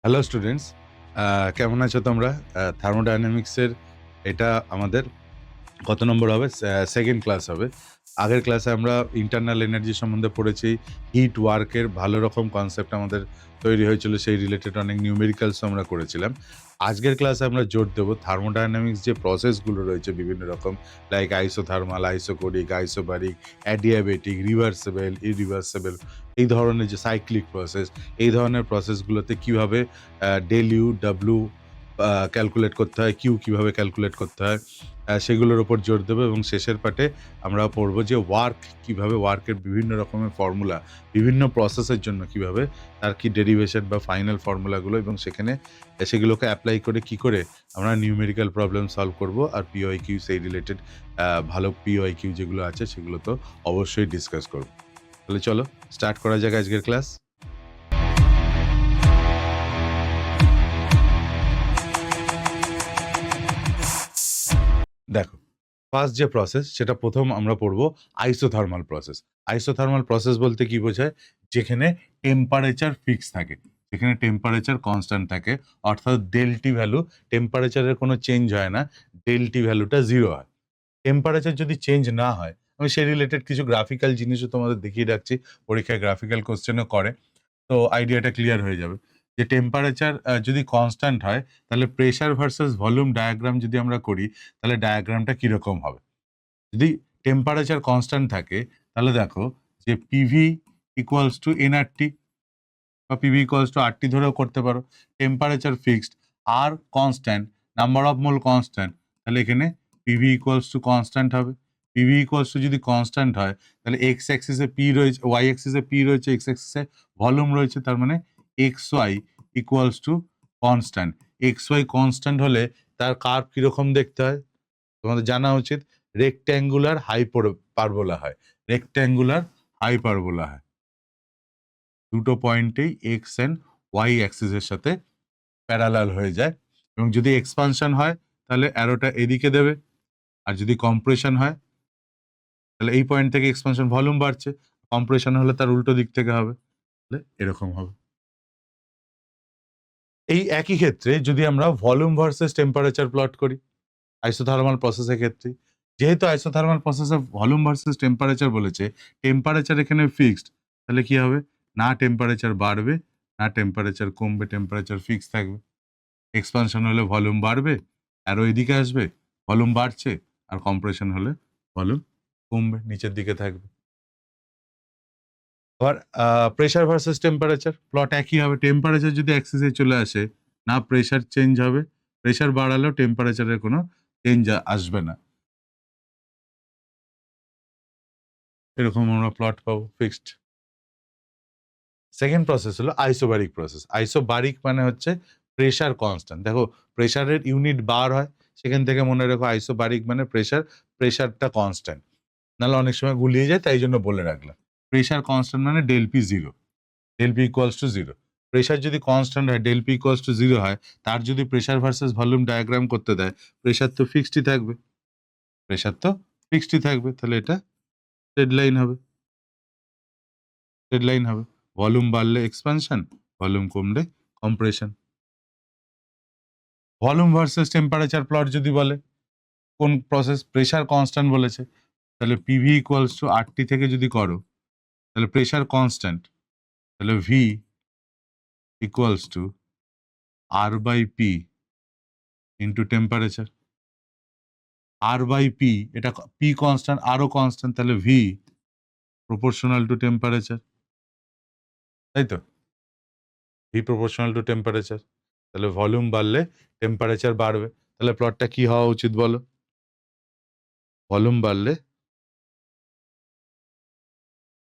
Hello students, কেমন আছো তোমরা? থার্মোডাইনামিক্সের এটা আমাদের কত নম্বর হবে? সেকেন্ড ক্লাস হবে। আগের ক্লাসে আমরা ইন্টারনাল এনার্জি সম্বন্ধে পড়েছি। হিট ওয়ার্কের ভালো রকম কনসেপ্ট আমাদের তৈরি হয়েছিল, সেই রিলেটেড অনেক নিউমেরিক্যালস আমরা করেছিলাম। আজকের ক্লাসে আমরা জোর দেবো থার্মোডাইনামিক্স যে প্রসেসগুলো রয়েছে বিভিন্ন রকম, like isothermal, isochoric, isobaric, adiabatic, reversible, irreversible, এই ধরনের যে সাইক্লিক প্রসেস, এই ধরনের প্রসেসগুলোতে কীভাবে ডেল ইউ, ডাব্লু ক্যালকুলেট করতে হয়, কিউ কীভাবে ক্যালকুলেট করতে হয়, সেগুলোর উপর জোর দেবো। এবং শেষের পার্টে আমরা পড়বো যে ওয়ার্ক কীভাবে, ওয়ার্কের বিভিন্ন রকমের ফর্মুলা, বিভিন্ন প্রসেসের জন্য কীভাবে তার কি ডেরিভেশন বা ফাইনাল ফর্মুলাগুলো, এবং সেখানে সেগুলোকে অ্যাপ্লাই করে কি করে আমরা নিউমেরিক্যাল প্রবলেম সলভ করব। আর পিওয়াই কিউ সেই রিলেটেড ভালো পিওয়াই কিউ যেগুলো আছে সেগুলো তো অবশ্যই ডিসকাস করব। তাহলে চলো স্টার্ট করা যাক আজকের ক্লাস। দেখো, ফার্স্ট যে প্রসেস সেটা প্রথম আমরা পড়বো আইসোথার্মাল প্রসেস। আইসোথার্মাল প্রসেস বলতে কি বোঝায়? যেখানে টেম্পারেচার ফিক্স থাকে, যেখানে টেম্পারেচার কনস্ট্যান্ট থাকে, অর্থাৎ ডেলটি ভ্যালু, টেম্পারেচারের কোনো চেঞ্জ হয় না, ডেলটি ভ্যালুটা 0 হয়। টেম্পারেচার যদি চেঞ্জ না হয়, আমি সেই রিলেটেড কিছু গ্রাফিক্যাল জিনিসও তোমাদের দেখিয়ে রাখছি, পরীক্ষায় গ্রাফিক্যাল কোশ্চেনও করে, তো আইডিয়াটা ক্লিয়ার হয়ে যাবে। যে টেম্পারেচার যদি কনস্ট্যান্ট হয়, তাহলে প্রেশার ভার্সাস ভলিউম ডায়াগ্রাম যদি আমরা করি, তাহলে ডায়াগ্রামটা কীরকম হবে? যদি টেম্পারেচার কনস্ট্যান্ট থাকে, তাহলে দেখো যে পিভি ইকুয়ালস টু এনআরটি বা পিভি ইকুয়ালস টু আরটি ধরেও করতে পারো। টেম্পারেচার ফিক্সড, আর constant, number of mole constant, তাহলে এখানে পিভি ইকুয়ালস টু কনস্ট্যান্ট হবে। পিভি ইকুয়ালস টু যদি কনস্ট্যান্ট হয়, তাহলে এক্স অ্যাক্সিসে পি রয়েছে, ওয়াই অ্যাক্সিসে পি রয়েছে, এক্স অ্যাক্সিসে ভলিউম রয়েছে, তার মানে X Y equals to constant. X Y constant হলে তার কার্ভ কীরকম দেখতে হয় তোমাদের জানা উচিত। রেক্ট্যাঙ্গুলার হাইপারবোলা হয়, রেক্ট্যাঙ্গুলার হাইপারবোলা হয়। দুটো পয়েন্টেই এক্স অ্যান্ড ওয়াই অ্যাক্সিসের সাথে প্যারালাল হয়ে যায়। এবং যদি এক্সপানশন হয়, তাহলে অ্যারোটা এদিকে দেবে, আর যদি কম্প্রেশন হয়, তাহলে এই পয়েন্ট থেকে এক্সপানশন, ভলিউম বাড়ছে, কম্প্রেশন হলে তার উল্টো দিক থেকে হবে, তাহলে এরকম হবে। এই একই ক্ষেত্রে যদি আমরা ভলিউম ভার্সেস টেম্পারেচার প্লট করি আইসোথার্মাল প্রসেসের ক্ষেত্রে, যেহেতু আইসোথার্মাল প্রসেসে ভলিউম ভার্সেস টেম্পারেচার বলেছে, টেম্পারেচার এখানে ফিক্সড, তাহলে কি হবে? না টেম্পারেচার বাড়বে, না টেম্পারেচার কমবে, টেম্পারেচার ফিক্স থাকবে। এক্সপানশন হলে ভলিউম বাড়বে, আরও এদিকে আসবে, ভলিউম বাড়ছে, আর কম্প্রেশন হলে ভলিউম কমবে, নিচের দিকে থাকবে। আবার প্রেশার ভার্সেস টেম্পারেচার প্লট একই হবে। টেম্পারেচার যদি অ্যাক্সিসে চলে আসে, না প্রেশার চেঞ্জ হবে, প্রেশার বাড়ালেও টেম্পারেচারের কোনো চেঞ্জ আসবে না, এরকম আমরা প্লট পাবো ফিক্সড। সেকেন্ড প্রসেস হলো আইসোবারিক প্রসেস। আইসোবারিক মানে হচ্ছে প্রেশার কনস্ট্যান্ট। দেখো, প্রেশারের ইউনিট বার হয়, সেখান থেকে মনে রেখো আইসোবারিক মানে প্রেশারটা কনস্ট্যান্ট, নাহলে অনেক সময় গুলিয়ে যায়, তাই জন্য বলে রাখলাম। প্রেশার কনস্ট্যান্ট মানে del P 0, del P equals to 0। Pressure যদি কনস্ট্যান্ট হয়, ডেল পি ইকুয়ালস টু 0 হয়, তার যদি প্রেশার ভার্সেস ভলিউম ডায়াগ্রাম করতে দেয়, প্রেশার তো ফিক্সডই থাকবে, প্রেশার তো ফিক্সডই থাকবে, তাহলে এটা স্ট্রেট লাইন হবে, স্ট্রেট লাইন হবে। ভলিউম বাড়লে এক্সপানশন, ভলিউম কমলে compression. Volume versus temperature plot যদি বলে, কোন প্রসেস? প্রেশার কনস্ট্যান্ট বলেছে, তাহলে পিভি ইকুয়ালস টু আরটি থেকে যদি করো, তাহলে প্রেশার কনস্ট্যান্ট, তাহলে V equals to R by P into temperature. R by P, এটা পি কনস্ট্যান্ট, আরও কনস্ট্যান্ট, তাহলে ভি প্রপোর্শনাল টু টেম্পারেচার, তাই তো? ভি প্রপোর্শনাল টু টেম্পারেচার, তাহলে ভলিউম বাড়লে টেম্পারেচার বাড়বে, তাহলে প্লটটা কি হওয়া উচিত বলো? ভলিউম বাড়লে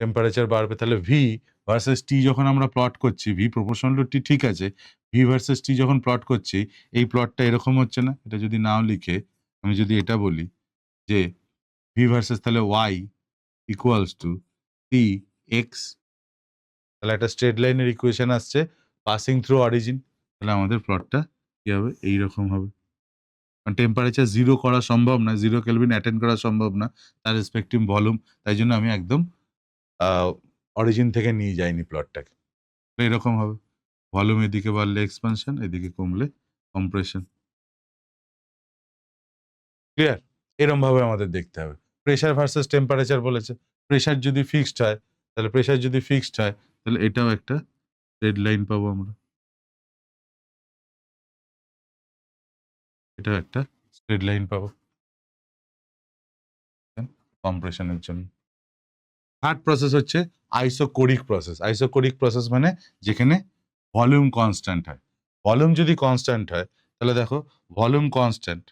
টেম্পারেচার বাড়বে, তাহলে ভি ভার্সেস টি যখন আমরা প্লট করছি, ভি প্রপোর্শনাল টু টি ঠিক আছে, ভি ভার্সেস টি যখন প্লট করছি, এই প্লটটা এরকম হচ্ছে না? এটা যদি নাও লিখে আমি যদি এটা বলি যে ভি ভার্সেস তাহলে Y equals to T X, তাহলে একটা স্ট্রেট লাইনের ইকুয়েশন আসছে পাসিং থ্রু অরিজিন, তাহলে আমাদের প্লটটা কি হবে? এইরকম হবে। কারণ টেম্পারেচার 0 করা সম্ভব না, 0 কেলভিন অ্যাটেন্ড করা সম্ভব না, তার রেসপেক্টিভ ভলিউম, তাই জন্য আমি একদম অরিজিন থেকে নিয়ে যাইনি প্লটটাকে, এরকম হবে। ভলিউম এদিকে বাড়লে এক্সপানশন, এদিকে কমলে কম্প্রেশন। ক্লিয়ার? এরম ভাবে আমাদের দেখতে হবে। প্রেশার ভার্সেস টেম্পারেচার বলেছে। প্রেশার যদি ফিক্সড হয়, তাহলে এটাও একটা স্ট্রেট লাইন পাবো আমরা। এটাও একটা স্ট্রেট লাইন পাবো কম্প্রেশনের জন্য। থার্ড প্রসেস হচ্ছে আইসোকোরিক প্রসেস। আইসোকোরিক প্রসেস মানে যেখানে ভলিউম কনস্ট্যান্ট হয়। ভলিউম যদি কনস্ট্যান্ট হয় তাহলে দেখো ভলিউম কনস্ট্যান্ট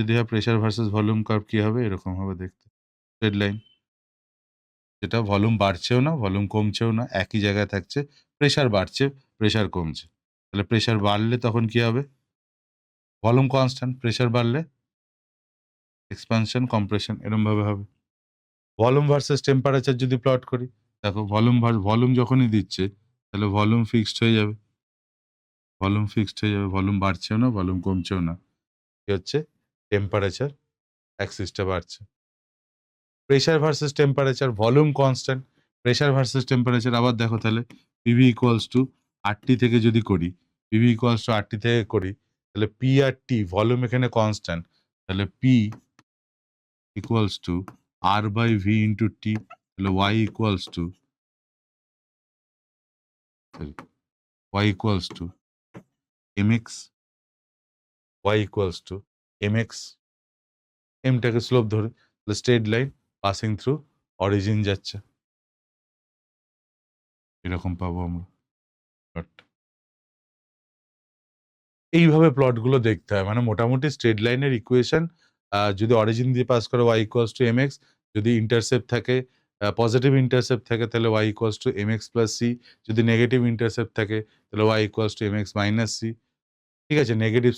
যদি হয়, প্রেশার ভার্সেস ভলিউম কার্ভ কি হবে? এরকম হবে দেখতে, স্ট্রেট লাইন। যেটা ভলিউম বাড়ছেও না, ভলিউম কমছেও না, একই জায়গায় থাকছে। প্রেশার বাড়ছে, প্রেশার কমছে। তাহলে প্রেশার বাড়লে তখন কি হবে? ভলিউম কনস্ট্যান্ট, প্রেশার বাড়লে এক্সপানশন, কম্প্রেশন, এরম ভাবে হবে। ভলিউম ভার্সেস টেম্পারেচার যদি প্লট করি, দেখো ভলিউম যখনই দিচ্ছে তাহলে ভলিউম ফিক্সড হয়ে যাবে, ভলিউম বাড়ছেও না, ভলিউম কমছেও না। কি হচ্ছে? টেম্পারেচার অ্যাক্সিসটা বাড়ছে। Pressure versus temperature, volume constant, pressure versus temperature আবার দেখো তাহলে পিভি ইকুয়ালস টু আরটি থেকে যদি করি, তাহলে পি আর টি, ভলিউম এখানে কনস্ট্যান্ট, তাহলে P equals to R by V into T, তাহলে Y equals to mx, mx, এমটাকে স্লোপ ধরে, তাহলে straight line passing through origin যাচ্ছে, এরকম পাবো আমরা প্লট। এইভাবে প্লটগুলো দেখতে হয়, মানে মোটামুটি স্ট্রেট লাইনের ইকুয়েশন যদি অরিজিন দিয়ে পাস করে y ইকুয়ালস টু mx, যদি ইন্টারসেপ্ট থাকে, পজিটিভ ইন্টারসেপ্ট থাকে তাহলে y equals to mx plus c, যদি নেগেটিভ ইন্টারসেপ্ট থাকে তাহলে y equals to mx minus c। ঠিক আছে? নেগেটিভ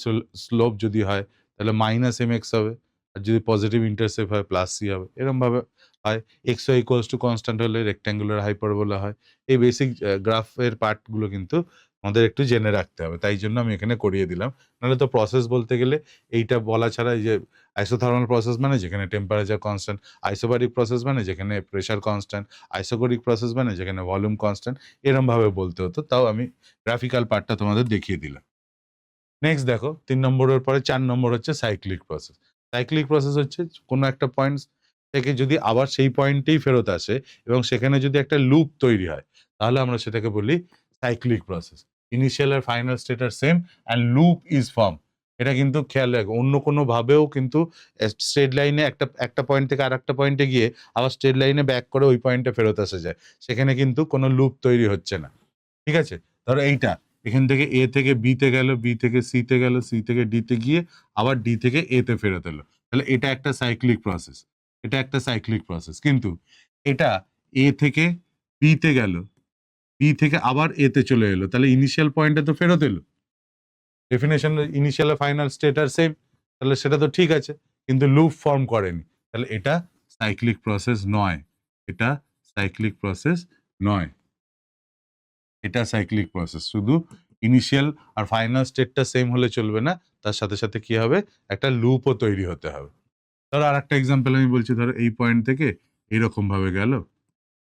স্লোপ যদি হয় তাহলে মাইনাস mx হবে, আর যদি পজিটিভ ইন্টারসেপ্ট হয় প্লাস c হবে। এরকমভাবে হয়। xy ইকুয়ালস টু কনস্ট্যান্ট হলে রেক্ট্যাঙ্গুলার হাইপারবোলা হয়। এই বেসিক গ্রাফের পার্টগুলো কিন্তু আমাদের একটু জেনে রাখতে হবে। তাই জন্য আমি এখানে করিয়ে দিলাম। নাহলে তো প্রসেস বলতে গেলে এইটা বলা ছাড়া, এই যে আইসোথার্মাল প্রসেস মানে যেখানে টেম্পারেচার কনস্ট্যান্ট, আইসোবারিক প্রসেস মানে যেখানে প্রেশার কনস্ট্যান্ট, আইসোকোরিক প্রসেস মানে যেখানে ভলিউম কনস্ট্যান্ট, এরমভাবে বলতে হতো। তাও আমি গ্রাফিক্যাল পার্টটা তোমাদের দেখিয়ে দিলাম। নেক্সট দেখো ৩ নম্বরের পরে ৪ নম্বর হচ্ছে সাইক্লিক প্রসেস। সাইক্লিক প্রসেস হচ্ছে কোনো একটা পয়েন্ট থেকে যদি আবার সেই পয়েন্টেই ফেরত আসে এবং সেখানে যদি একটা লুপ তৈরি হয়, তাহলে আমরা সেটাকে বলি সাইক্লিক প্রসেস। ইনিশিয়াল আর final state are same and loop is form. এটা কিন্তু খেয়াল রাখো, অন্য কোনো ভাবেও কিন্তু স্ট্রেট লাইনে একটা পয়েন্ট থেকে আরেকটা পয়েন্টে গিয়ে আবার স্ট্রেট লাইনে ব্যাক করে ওই পয়েন্টে ফেরত আসা যায়। সেখানে কিন্তু কোনো লুপ তৈরি হচ্ছে না। ঠিক আছে? ধরো এইটা এখান থেকে এ থেকে বি তে গেল, বি থেকে সি তে গেল, সি থেকে ডি তে গিয়ে আবার ডি থেকে এ তে ফেরত এলো। তাহলে এটা একটা সাইক্লিক প্রসেস। কিন্তু এটা এ থেকে বি তে গেল, বি থেকে আবার এ তে চলে এলো। তাহলে ইনিশিয়াল পয়েন্টে তো ফেরত এলো। ডেফিনিশন ইনিশিয়াল আর ফাইনাল স্টেট আর সেম। তাহলে সেটা তো ঠিক আছে। কিন্তু লুপ ফর্ম করেনি। তাহলে এটা সাইক্লিক প্রসেস নয়। এটা সাইক্লিক প্রসেস। শুধু ইনিশিয়াল আর ফাইনাল স্টেটটা সেম হলে চলবে না, তার সাথে সাথে কি হবে? একটা লুপও তৈরি হতে হবে। ধরো আরেকটা এক্সাম্পল আমি বলছি, ধরো এই পয়েন্ট থেকে এরকম ভাবে গেল,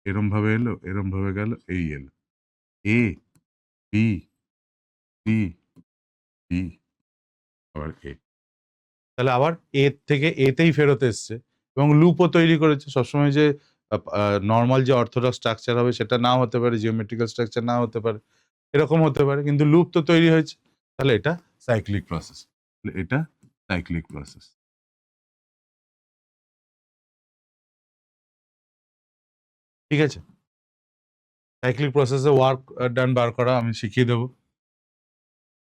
এরম ভাবে এলো, এরম ভাবে গেল, এই এলো এ, বি, সি, ডি, আবার এ। তাহলে আবার এ থেকে এতেই ফেরত এসছে এবং লুপও তৈরি করেছে। সবসময় যে নর্মাল যে অর্থোডক্স স্ট্রাকচার হবে সেটা নাও হতে পারে, জিওমেট্রিক্যাল স্ট্রাকচার নাও হতে পারে, এরকম হতে পারে, কিন্তু লুপ তো তৈরি হয়েছে। তাহলে এটা সাইক্লিক প্রসেস। ঠিক আছে? সাইক্লিক প্রসেসে ওয়ার্ক ডান বার করা আমি শিখিয়ে দেবো।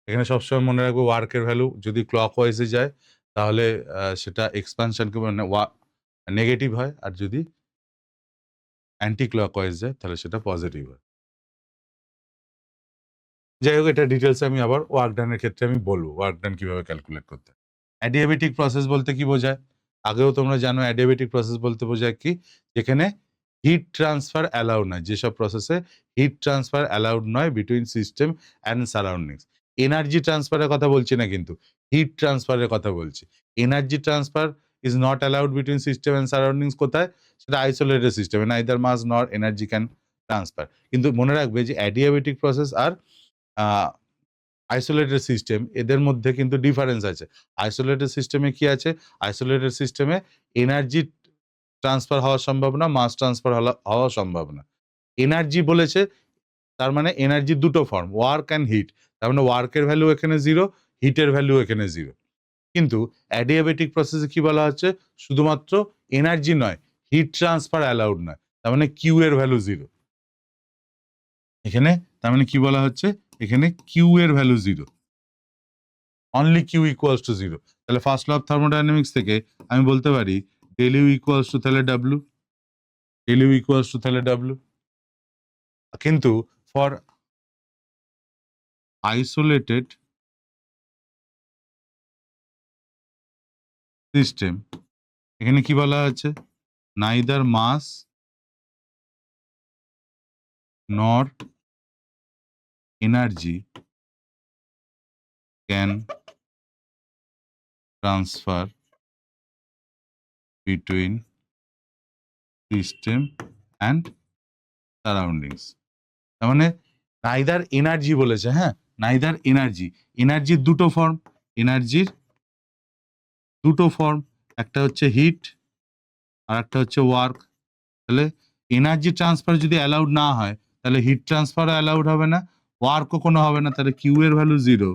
এখানে সবসময় মনে রাখবো ওয়ার্কের ভ্যালু যদি ক্লক ওয়াইজে যায় তাহলে সেটা এক্সপানশনকে মানে নেগেটিভ হয়, আর যদি অ্যান্টি ক্লক ওয়াইজ যায় তাহলে সেটা পজিটিভ হয়। যাই হোক, এটা ডিটেলস আমি আবার ওয়ার্ক ডানের ক্ষেত্রে আমি বলবো ওয়ার্ক ডান কিভাবে ক্যালকুলেট করতে হয়। অ্যাডিয়াবেটিক প্রসেস বলতে কি বোঝায়? আগেও তোমরা জানো অ্যাডিয়াবেটিক প্রসেস বলতে বোঝায় কি? যেখানে হিট ট্রান্সফার অ্যালাউড নয়, যেসব প্রসেসে হিট ট্রান্সফার অ্যালাউড নয় between system and surroundings. Energy ট্রান্সফারের কথা বলছি না, কিন্তু হিট ট্রান্সফারের কথা বলছি। Energy transfer is not allowed between system and surroundings. কোথায়? সেটা আইসোলেটেড সিস্টেমে neither mass nor energy can transfer. কিন্তু মনে রাখবে যে অ্যাডিয়াবেটিক প্রসেস আর আইসোলেটেড সিস্টেম এদের মধ্যে কিন্তু ডিফারেন্স আছে। আইসোলেটেড সিস্টেমে কি আছে? আইসোলেটেড সিস্টেমে এনার্জি ট্রান্সফার হওয়া সম্ভব না, মাস ট্রান্সফার হওয়া সম্ভব না। এনার্জি বলেছে, তার মানে এনার্জির দুটো ফর্ম, ওয়ার্ক অ্যান্ড হিট। তার মানে ওয়ার্কের ভ্যালু এখানে 0, হিটের ভ্যালু এখানে 0। কিন্তু অ্যাডিয়াবেটিক প্রসেসে কি বলা হচ্ছে? শুধুমাত্র এনার্জি নয়, হিট ট্রান্সফার অ্যালাউড নয়। তার মানে কিউ এর ভ্যালু 0 এখানে। তার মানে কি বলা হচ্ছে? এখানে কিউ এর value 0, only Q equals to 0। তাহলে ফার্স্ট ল অফ থার্মোডাইনামিক্স থেকে আমি বলতে পারি ডেল ইউ ইকুয়ালস টু তাহলে W, del U equals to তাহলে ডাব্লু। কিন্তু ফর আইসোলেটেড সিস্টেম এখানে কি বলা আছে? Neither mass nor energy can transfer between system and surroundings. তার মানে নাইদার এনার্জি বলেছে, হ্যাঁ, নাইদার এনার্জি। এনার্জির দুটো ফর্ম, এনার্জির দুটো ফর্ম, একটা হচ্ছে হিট আর একটা হচ্ছে ওয়ার্ক। তাহলে এনার্জি ট্রান্সফার যদি অ্যালাউড না হয় তাহলে হিট ট্রান্সফারও অ্যালাউড হবে না, ওয়ার্কও কোনো হবে না। তাহলে কিউ এর ভ্যালু 0,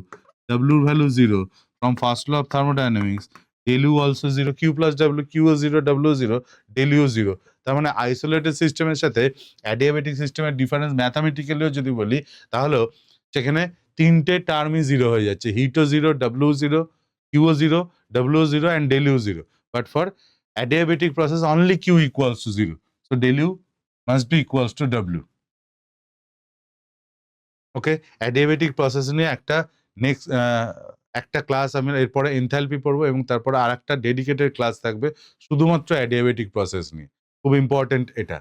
ডাব্লু এর value 0। From first law of thermodynamics del U also 0, Q plus W, Q ও 0, ডাব্লু 0, ডেল ইউ 0। তার মানে আইসোলেটেড সিস্টেমের সাথে অ্যাডিয়াবেটিক সিস্টেমের ডিফারেন্স ম্যাথামেটিক্যালিও যদি বলি তাহলেও সেখানে তিনটে টার্মই 0 হয়ে যাচ্ছে, হিটও 0, ডাব্লু 0, কিউও 0, W 0 and del U 0। But for adiabatic process only Q equals to 0. So del U must be equals to W. Okay, adiabatic process নিয়ে একটা নেক্সট একটা ক্লাস আমি এরপরে এনথালপি পড়বো এবং তারপরে আর একটা ডেডিকেটেড ক্লাস থাকবে শুধুমাত্র অ্যাডিয়াবেটিক প্রসেস নিয়ে। খুব ইম্পর্টেন্ট এটা।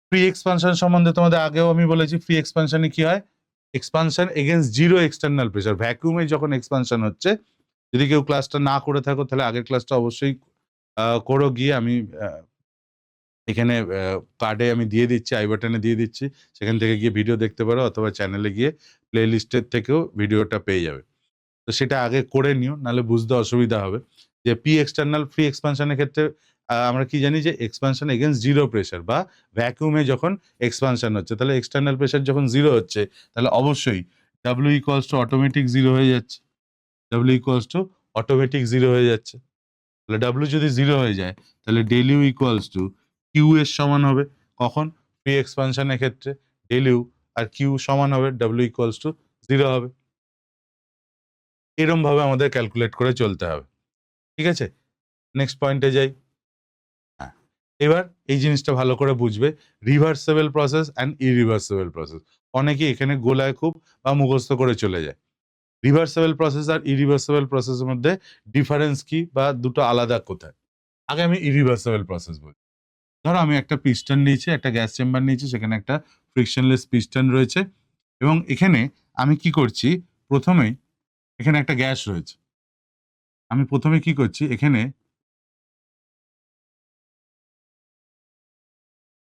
ফ্রি এক্সপানশন সম্বন্ধে তোমাদের আগেও আমি বলেছি, ফ্রি এক্সপানশনে কি হয়? Expansion against zero external pressure, ভ্যাকুয়ামে যখন এক্সপানশন হচ্ছে। যদি কেউ ক্লাসটা না করে থাকো তাহলে আগের ক্লাসটা অবশ্যই করো গিয়ে। আমি এখানে কার্ডে আমি দিয়ে দিচ্ছি, আই বাটনে দিয়ে দিচ্ছি, সেখান থেকে গিয়ে ভিডিও দেখতে পারো, অথবা চ্যানেলে গিয়ে প্লে লিস্টের থেকেও ভিডিওটা পেয়ে যাবে। তো সেটা আগে করে নিও, নাহলে বুঝতে অসুবিধা হবে। যে পি এক্সটার্নাল ফ্রি এক্সপানশনের ক্ষেত্রে আমরা কি জানি যে এক্সপানশন এগেনস্ট জিরো প্রেশার, বা ভ্যাকুয়ামে যখন এক্সপানশন হচ্ছে তাহলে এক্সটার্নাল প্রেশার যখন 0 হচ্ছে তাহলে অবশ্যই ডাব্লিউ ইকুয়ালস টু অটোমেটিক 0 হয়ে যাচ্ছে, ডাব্লিউ ইকুয়ালস টু অটোমেটিক 0 হয়ে যাচ্ছে। তাহলে ডাব্লিউ যদি 0 হয়ে যায় তাহলে del U equals to Q এর সমান হবে। কখন? ফ্রি এক্সপানশনের ক্ষেত্রে ডেল ইউ আর কিউ সমান হবে, ডাব্লিউ ইকুয়ালস টু 0 হবে। এরম ভাবে আমাদের ক্যালকুলেট করে চলতে হবে, ঠিক আছে? নেক্সট পয়েন্টে যাই। হ্যাঁ, এবার এই জিনিসটা ভালো করে বুঝবে, reversible process and irreversible process. অনেকে এখানে গোলায় খুব বা মুখস্থ করে চলে যায়। রিভার্সেবল প্রসেস আর ইরিভার্সেবল প্রসেসের মধ্যে ডিফারেন্স কি, বা দুটো আলাদা কোথায়? আগে আমি ইরিভার্সেবল প্রসেস বলি। ধরো আমি একটা পিস্টন নিয়েছি, একটা গ্যাস চেম্বার নিয়েছি, সেখানে একটা ফ্রিকশনলেস পিস্টন রয়েছে এবং এখানে আমি কি করছি? প্রথমেই এখানে একটা গ্যাস রয়েছে। আমি প্রথমে কি করছি? এখানে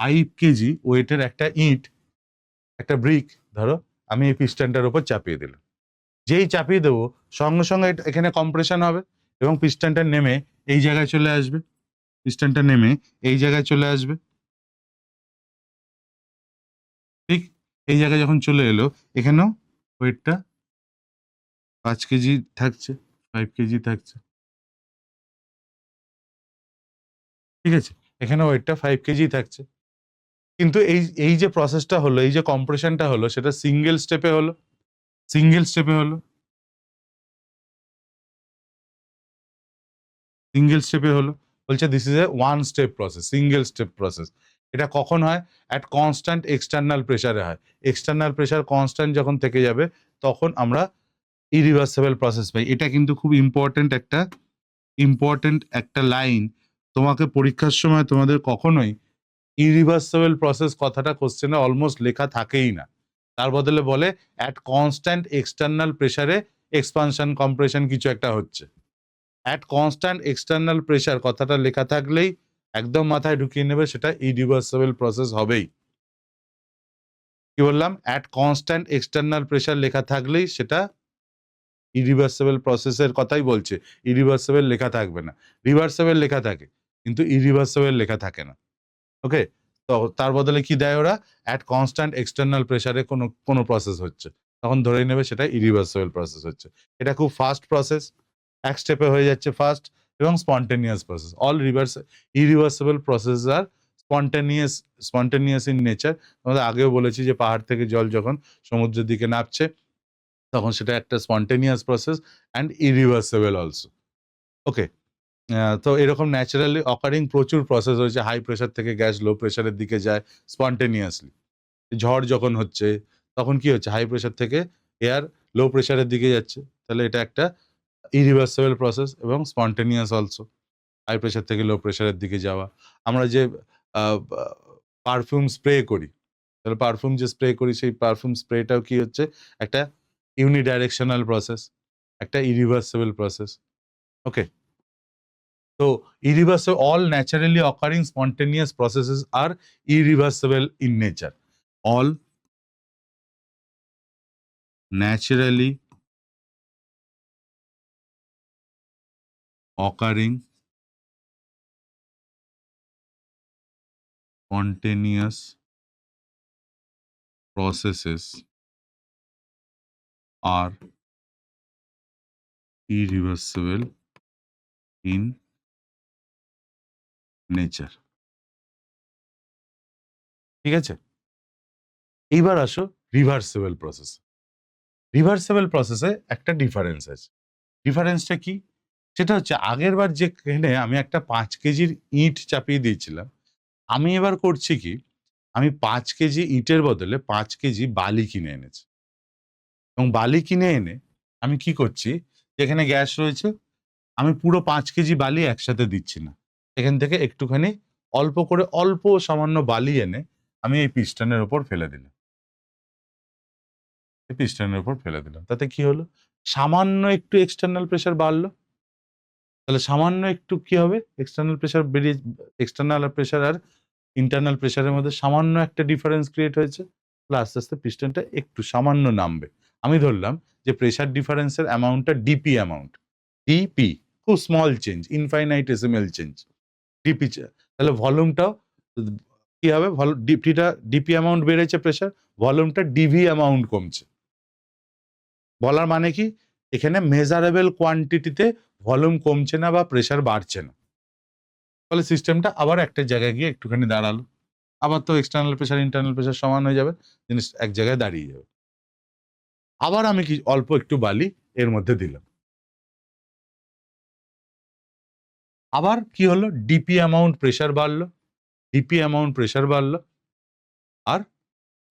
5 কেজি ওয়েটের একটা ইট, একটা ব্রিক ধরো, আমি এই পিস্টনটার উপর চাপিয়ে দিলাম। যেই চাপিয়ে দেবো সঙ্গে সঙ্গে এখানে কম্প্রেশন হবে এবং পিস্টনটা নেমে এই জায়গায় চলে আসবে, পিস্টনটা নেমে এই জায়গায় চলে আসবে। ঠিক এই জায়গায় যখন চলে এলো, এখানেও ওয়েটটা 5 কেজি থাকছে, 5 কেজি থাকছে, ঠিক আছে? এখানে ওয়েটটা 5 কেজি থাকছে। কিন্তু এই যে প্রসেসটা হলো, এই যে কম্প্রেশনটা হলো, সেটা সিঙ্গেল স্টেপে হলো, সিঙ্গেল স্টেপে হলো, সিঙ্গেল স্টেপে হলো। বলছে this is a one step process, single step process. এটা কখন হয়? অ্যাট কনস্ট্যান্ট এক্সটার্নাল প্রেসারে হয়। এক্সটার্নাল প্রেসার কনস্ট্যান্ট যখন থেকে যাবে তখন আমরা ইরিভার্সেবল প্রসেস পাই। এটা কিন্তু খুব ইম্পর্টেন্ট একটা লাইন। তোমাকে পরীক্ষার সময় তোমাদের কখনোই ইরিভার্সেবল প্রসেস কথাটা কোশ্চেনে অলমোস্ট লেখা থাকেই না। তার বদলে বলে অ্যাট কনস্ট্যান্ট এক্সটার্নাল প্রেসারে এক্সপানশন কম্প্রেশন কিছু একটা হচ্ছে। অ্যাট কনস্ট্যান্ট এক্সটার্নাল প্রেসার কথাটা লেখা থাকলেই একদম মাথায় ঢুকিয়ে নেবে সেটা ইরিভার্সেবল প্রসেস হবেই। কি বললাম, অ্যাট কনস্ট্যান্ট এক্সটার্নাল প্রেশার লেখা থাকলেই সেটা ইরিভার্সিবল প্রসেসের কথাই বলছে, ইরিভার্সিবল লেখা থাকবে না। রিভার্সিবল লেখা থাকে কিন্তু ইরিভার্সিবল লেখা থাকে না। ওকে, তো তার বদলে কি দেয় ওরা, অ্যাট কনস্ট্যান্ট এক্সটার্নাল প্রেসারে কোনো প্রসেস হচ্ছে, তখন ধরে নেবে সেটা ইরিভার্সিবল প্রসেস হচ্ছে। এটা খুব ফাস্ট প্রসেস, এক স্টেপে হয়ে যাচ্ছে ফাস্ট এবং spontaneous process. All irreversible process are spontaneous in nature. আমাদের আগেও বলেছি যে পাহাড় থেকে জল যখন সমুদ্রের দিকে নামছে তখন সেটা একটা spontaneous process and irreversible also. Okay, তো এরকম ন্যাচারালি অকারিং প্রচুর প্রসেস হয়েছে, হাই প্রেশার থেকে গ্যাস লো প্রেশারের দিকে যায় স্পন্টেনিয়াসলি। ঝড় যখন হচ্ছে তখন কি হচ্ছে, হাই প্রেশার থেকে এয়ার লো প্রেশারের দিকে যাচ্ছে, তাহলে এটা একটা ইরিভার্সিবল প্রসেস এবং স্পন্টেনিয়াস অলসো, হাই প্রেশার থেকে লো প্রেশারের দিকে যাওয়া। আমরা যে পারফিউম স্প্রে করি, তাহলে পারফিউম যে স্প্রে করি সেই পারফিউম স্প্রেটাও কি হচ্ছে, একটা ইউনিডাইরেকশনাল প্রসেস, একটা irreversible process. Okay, so irreversible, all naturally occurring spontaneous processes are irreversible in nature. All naturally occurring spontaneous processes are irreversible in nature. ঠিক আছে, এইবার আসো রিভার্সিবল প্রসেস। রিভার্সিবল প্রসেসে একটা ডিফারেন্স আছে। ডিফারেন্সটা কি, সেটা হচ্ছে আগের বার যেখানে আমি একটা 5 কেজির ইট চাপিয়ে দিয়েছিলাম, আমি এবার করছি কি, আমি 5 কেজি ইটের বদলে 5 কেজি বালি কিনে এনেছি এবং বালি কিনে এনে আমি কি করছি, যেখানে গ্যাস রয়েছে আমি পুরো 5 কেজি বালি একসাথে দিচ্ছি না, এখান থেকে একটুখানি অল্প করে অল্প সামান্য বালি এনে আমি এই পিস্টনের উপর ফেলে দিলাম, এই পিস্টনের উপর ফেলে দিলাম। তাতে কি হলো, সামান্য একটু এক্সটার্নাল প্রেশার বাড়লো। তাহলে সামান্য একটু কি হবে, এক্সটার্নাল প্রেশার বেরিয়ে, এক্সটার্নাল প্রেশার আর ইন্টারনাল প্রেশারের মধ্যে সামান্য একটা ডিফারেন্স ক্রিয়েট হয়েছে, আস্তে আস্তে পিস্টনটা একটু সামান্য নামবে। আমি ধরলাম যে প্রেশার ডিফারেন্সের অ্যামাউন্টটা ডিপি অ্যামাউন্ট, ডিপি খুব স্মল চেঞ্জ, ইনফাইনাইটেসিমাল চেঞ্জ, ডিপি। তাহলে ভলিউমটাও কি হবে, ডিপি অ্যামাউন্ট বেড়েছে প্রেশার, ভলিউমটা ডিভি অ্যামাউন্ট কমছে। বলার মানে কি, এখানে মেজারেবল কোয়ান্টিটিতে ভলিউম কমছে না বা প্রেশার বাড়ছে না, ফলে সিস্টেমটা আবার একটা জায়গায় গিয়ে একটুখানি দাঁড়ালো, আবার তো এক্সটার্নাল প্রেশার ইন্টারনাল প্রেশার সমান হয়ে যাবে, জিনিস এক জায়গায় দাঁড়িয়ে যাবে। আবার আমি কি অল্প একটু বালি এর মধ্যে দিলাম, আবার কি হলো, ডিপি অ্যামাউন্ট প্রেশার বাড়লো, ডিপি অ্যামাউন্ট প্রেশার বাড়লো আর